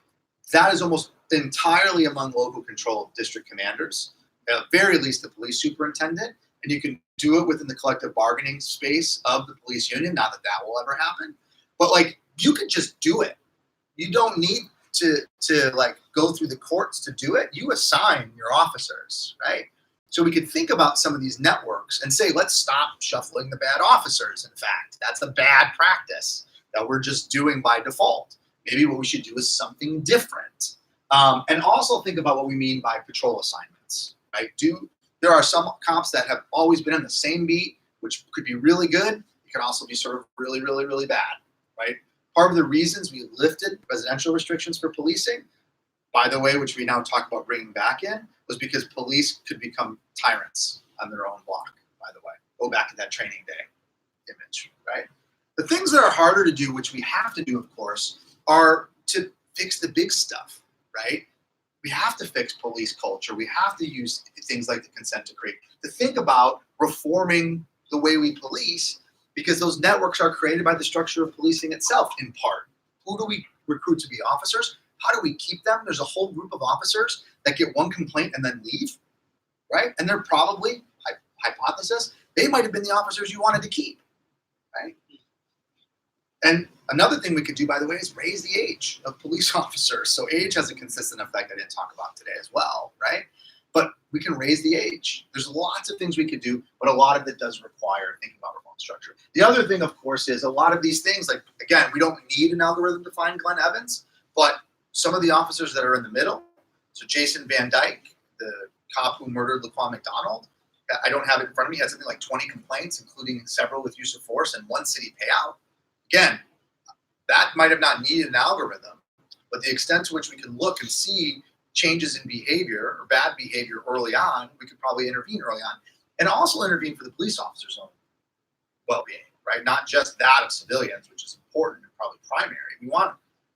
That is almost entirely among local control of district commanders, at the very least the police superintendent, and you can do it within the collective bargaining space of the police union. Not that that will ever happen, but like, you could just do it. You don't need to like go through the courts to do it. You assign your officers, right? So we could think about some of these networks and say, let's stop shuffling the bad officers. In fact, that's a bad practice that we're just doing by default. Maybe what we should do is something different. And also think about what we mean by patrol assignments, right? There are some cops that have always been in the same beat, which could be really good. It can also be sort of really, really, really bad, right? Part of the reasons we lifted residential restrictions for policing, by the way, which we now talk about bringing back in, was because police could become tyrants on their own block, by the way. Go back to that training day image, right? The things that are harder to do, which we have to do, of course, are to fix the big stuff, right? We have to fix police culture. We have to use things like the consent decree to think about reforming the way we police, because those networks are created by the structure of policing itself, in part. Who do we recruit to be officers? How do we keep them? There's a whole group of officers that get one complaint and then leave, right? And they're probably, hypothesis, they might have been the officers you wanted to keep, right? And another thing we could do, by the way, is raise the age of police officers. So age has a consistent effect I didn't talk about today as well, right? But we can raise the age. There's lots of things we could do, but a lot of it does require thinking about reform structure. The other thing, of course, is a lot of these things, like, again, we don't need an algorithm to find Glenn Evans, but some of the officers that are in the middle, so Jason Van Dyke, the cop who murdered Laquan McDonald, I don't have it in front of me, had something like 20 complaints, including several with use of force and one city payout. Again, that might have not needed an algorithm, but the extent to which we can look and see changes in behavior or bad behavior early on, we could probably intervene early on, and also intervene for the police officers' own well-being, right? Not just that of civilians, which is important and probably primary.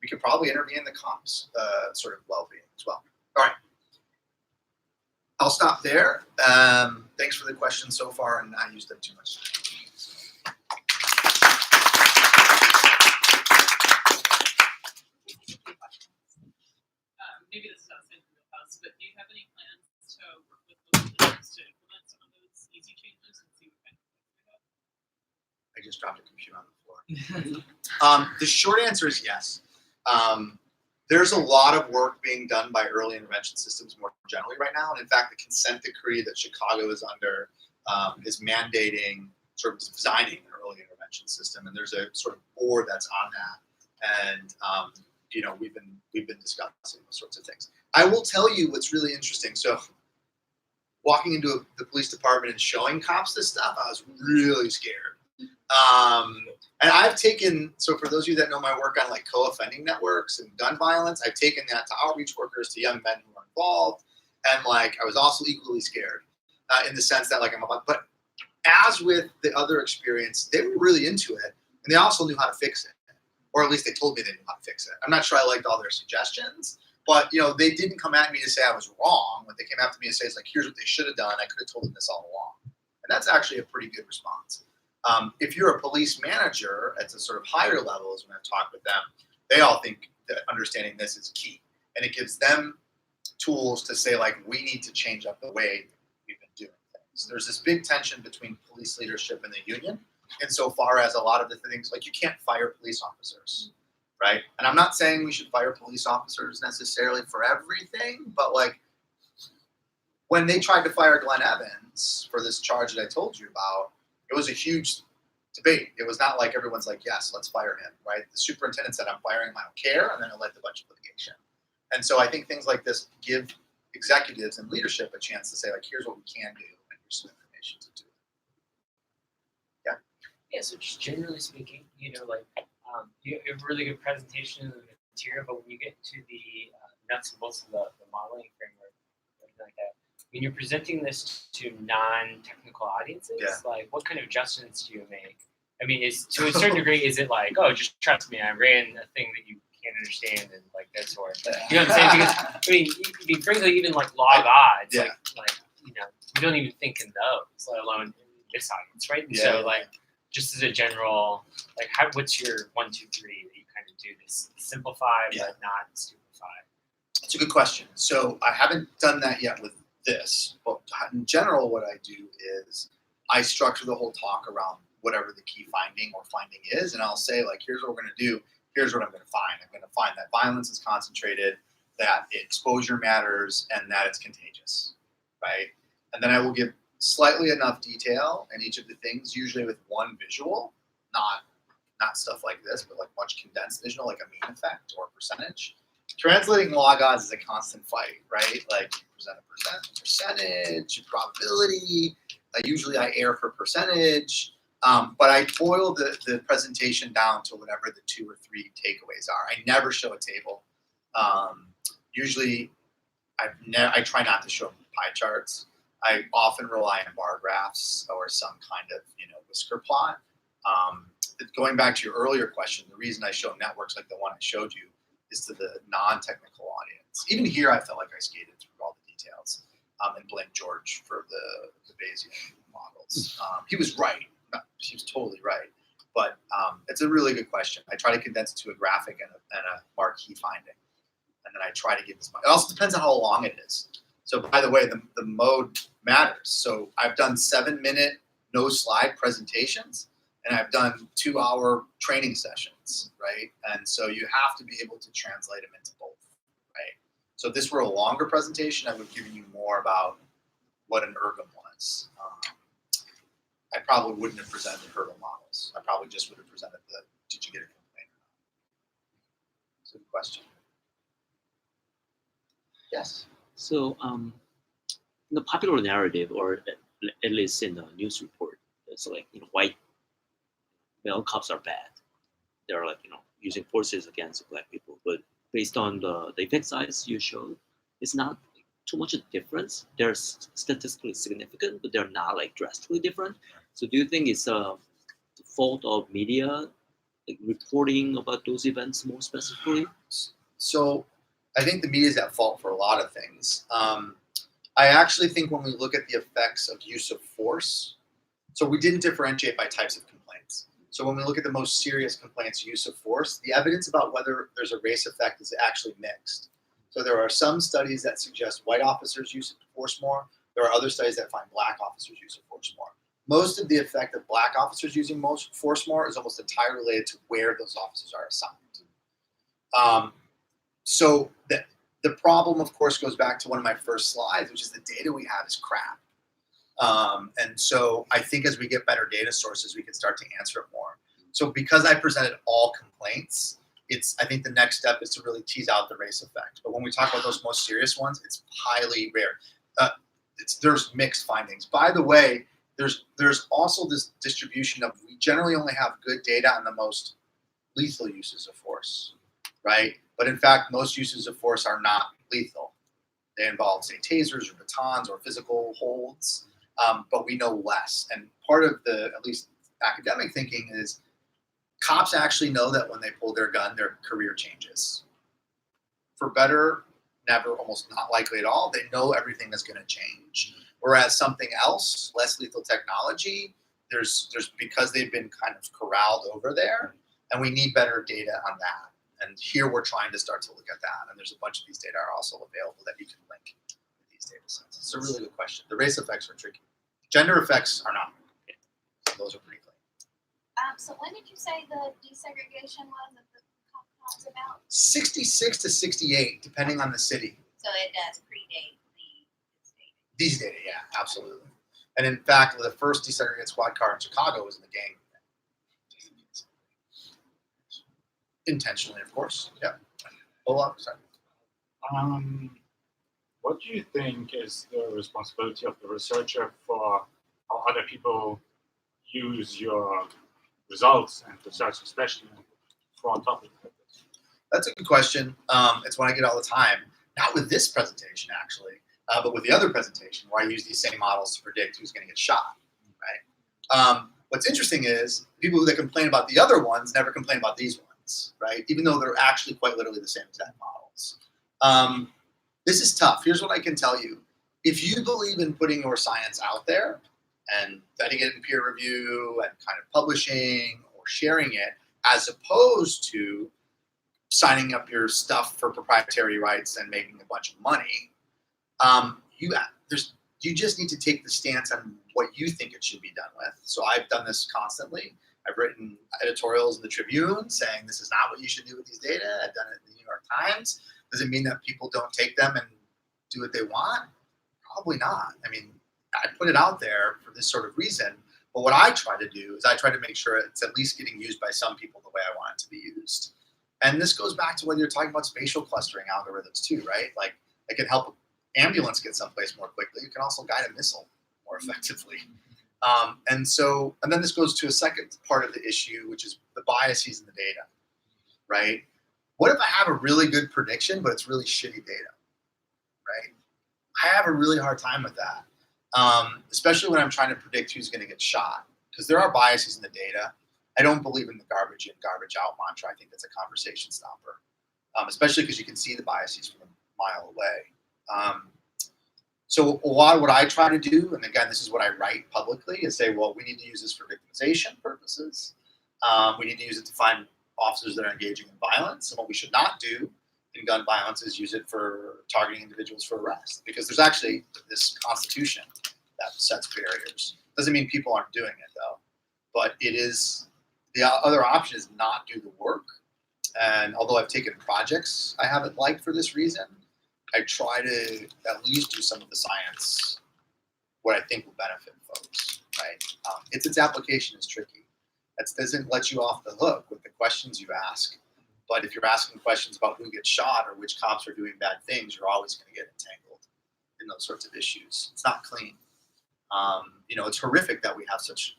We could probably intervene in the cops' sort of well-being as well. All right, I'll stop there. Thanks for the questions so far, and I used up too much time. Maybe this is outside the wheelhouse, but do you have any plans to work with local districts to implement some of those easy changes and see what kind of effects they have? I just dropped a computer on the floor. The short answer is yes. There's a lot of work being done by early intervention systems more generally right now. And in fact, the consent decree that Chicago is under is mandating, sort of designing an early intervention system. And there's a sort of board that's on that. And you know, we've been discussing those sorts of things. I will tell you what's really interesting. So walking into the police department and showing cops this stuff, I was really scared. And I've taken, so for those of you that know my work on like co-offending networks and gun violence, I've taken that to outreach workers, to young men who are involved. And like, I was also equally scared in the sense that like, but as with the other experience, they were really into it. And they also knew how to fix it. Or at least they told me they knew how to fix it. I'm not sure I liked all their suggestions, but you know, they didn't come at me to say I was wrong. What they came after me to say is like, here's what they should have done. I could have told them this all along. And that's actually a pretty good response. If you're a police manager at a sort of higher levels, when I've talked with them, they all think that understanding this is key, and it gives them tools to say like we need to change up the way we've been doing things. There's this big tension between police leadership and the union, insofar as a lot of the things like you can't fire police officers, right? And I'm not saying we should fire police officers necessarily for everything, but like when they tried to fire Glenn Evans for this charge that I told you about, it was a huge debate. It was not like everyone's like, yes, let's fire him, right? The superintendent said, I'm firing him, I don't care, and then it led to a bunch of litigation. And so I think things like this give executives and leadership a chance to say, like, here's what we can do, and here's some information to do it. Yeah, so just generally speaking, you have a really good presentation of the material, but when you get to the nuts and bolts of the modeling framework, something like that, when you're presenting this to non-technical audiences, like what kind of adjustments do you make? I mean, to a certain degree, is it like, oh, just trust me, I ran a thing that you can't understand and like that sort. You know what I'm saying? Because I mean, frankly, even like log odds, like we don't even think in those, let alone in this audience, right? And so like, just as a general, like, what's your 1, 2, 3 that you kind of do this simplify but not stupefy? It's a good question. So I haven't done that yet with this, but in general, what I do is I structure the whole talk around whatever the key finding is, and I'll say like, here's what we're going to do. Here's what I'm going to find. I'm going to find that violence is concentrated, that exposure matters, and that it's contagious, right? And then I will give slightly enough detail in each of the things, usually with one visual, not stuff like this, but like much condensed visual, like a mean effect or a percentage. Translating log odds is a constant fight, right? Like you present a percentage, probability. Usually I err for percentage, but I boil the presentation down to whatever the 2 or 3 takeaways are. I never show a table. Usually I try not to show pie charts. I often rely on bar graphs or some kind of whisker plot. Going back to your earlier question, the reason I show networks like the one I showed you is to the non-technical audience. Even here, I felt like I skated through all the details and blamed George for the Bayesian models. He was right. He was totally right. But it's a really good question. I try to condense it to a graphic and a marquee finding. And then I try to give this. It also depends on how long it is. So by the way, the mode matters. So I've done 7-minute no slide presentations, and I've done 2-hour training sessions, right? And so you have to be able to translate them into both, right? So if this were a longer presentation, I would give you more about what an ergon was. I probably wouldn't have presented the hurdle models. I probably just would have presented did you get a complaint or not? It's a good question. Yes. So, the popular narrative, or at least in the news report, it's like white male cops are bad. They're like using forces against black people. But based on the effect size you showed, it's not too much a difference. They're statistically significant, but they're not like drastically different. So, do you think it's a fault of media like reporting about those events more specifically? So I think the media is at fault for a lot of things. I actually think when we look at the effects of use of force, so we didn't differentiate by types of complaints. So when we look at the most serious complaints, use of force, the evidence about whether there's a race effect is actually mixed. So there are some studies that suggest white officers use force more. There are other studies that find black officers use force more. Most of the effect of black officers using force more is almost entirely related to where those officers are assigned. So the problem, of course, goes back to one of my first slides, which is the data we have is crap. And so I think as we get better data sources, we can start to answer it more. So because I presented all complaints, I think the next step is to really tease out the race effect. But when we talk about those most serious ones, it's highly rare. There's mixed findings. By the way, there's also this distribution of we generally only have good data on the most lethal uses of force, right? But in fact, most uses of force are not lethal. They involve, say, tasers or batons or physical holds, but we know less. And part of the, at least academic thinking is cops actually know that when they pull their gun, their career changes. For better, never, almost not likely at all. They know everything is going to change. Whereas something else, less lethal technology, there's because they've been kind of corralled over there, and we need better data on that. And here we're trying to start to look at that. And there's a bunch of these data are also available that you can link with these data sets. It's a really good question. The race effects are tricky. Gender effects are not. So those are pretty clean. So when did you say the desegregation was that the comp was about? 66 to 68, depending on the city. So it does predate the state. These data, yeah, absolutely. And in fact, the first desegregated squad car in Chicago was in the gang. Intentionally, of course. Yeah. Olaf, sorry. What do you think is the responsibility of the researcher for how other people use your results and research, especially for a topic like this? That's a good question. It's one I get all the time. Not with this presentation, actually, but with the other presentation where I use these same models to predict who's going to get shot, right? What's interesting is people that complain about the other ones never complain about these ones, right? Even though they're actually quite literally the same exact models. This is tough. Here's what I can tell you. If you believe in putting your science out there and vetting it in peer review and kind of publishing or sharing it, as opposed to signing up your stuff for proprietary rights and making a bunch of money, you just need to take the stance on what you think it should be done with. So I've done this constantly. I've written editorials in the Tribune saying this is not what you should do with these data. I've done it in the New York Times. Does it mean that people don't take them and do what they want? Probably not. I mean, I put it out there for this sort of reason. But what I try to do is I try to make sure it's at least getting used by some people the way I want it to be used. And this goes back to when you're talking about spatial clustering algorithms too, right? Like it can help an ambulance get someplace more quickly. You can also guide a missile more effectively. And then this goes to a second part of the issue, which is the biases in the data, right? What if I have a really good prediction, but it's really shitty data, right? I have a really hard time with that, especially when I'm trying to predict who's going to get shot, because there are biases in the data. I don't believe in the garbage in, garbage out mantra. I think that's a conversation stopper, especially because you can see the biases from a mile away. So a lot of what I try to do, and again, this is what I write publicly, is say, well, we need to use this for victimization purposes. We need to use it to find officers that are engaging in violence. And what we should not do in gun violence is use it for targeting individuals for arrest, because there's actually this constitution that sets barriers. Doesn't mean people aren't doing it though, but it is, the other option is not do the work. And although I've taken projects I haven't liked for this reason, I try to at least do some of the science, what I think will benefit folks, right? Its application is tricky. That doesn't let you off the hook with the questions you ask. But if you're asking questions about who gets shot or which cops are doing bad things, you're always going to get entangled in those sorts of issues. It's not clean. It's horrific that we have such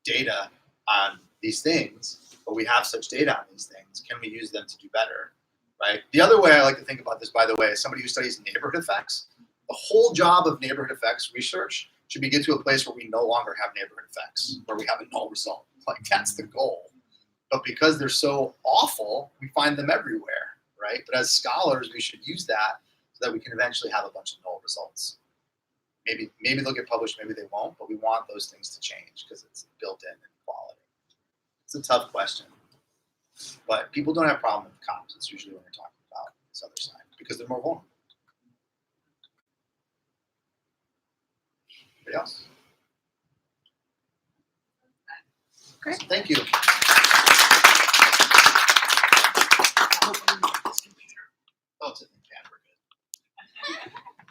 data on these things, but we have such data on these things. Can we use them to do better? Right. The other way I like to think about this, by the way, is somebody who studies neighborhood effects. The whole job of neighborhood effects research should be get to a place where we no longer have neighborhood effects, where we have a null result. Like that's the goal. But because they're so awful, we find them everywhere, right? But as scholars, we should use that so that we can eventually have a bunch of null results. Maybe they'll get published, maybe they won't, but we want those things to change because it's built-in inequality. It's a tough question. But people don't have a problem with cops. It's usually when you're talking about this other side because they're more vulnerable. Anybody else? Great. Thank you.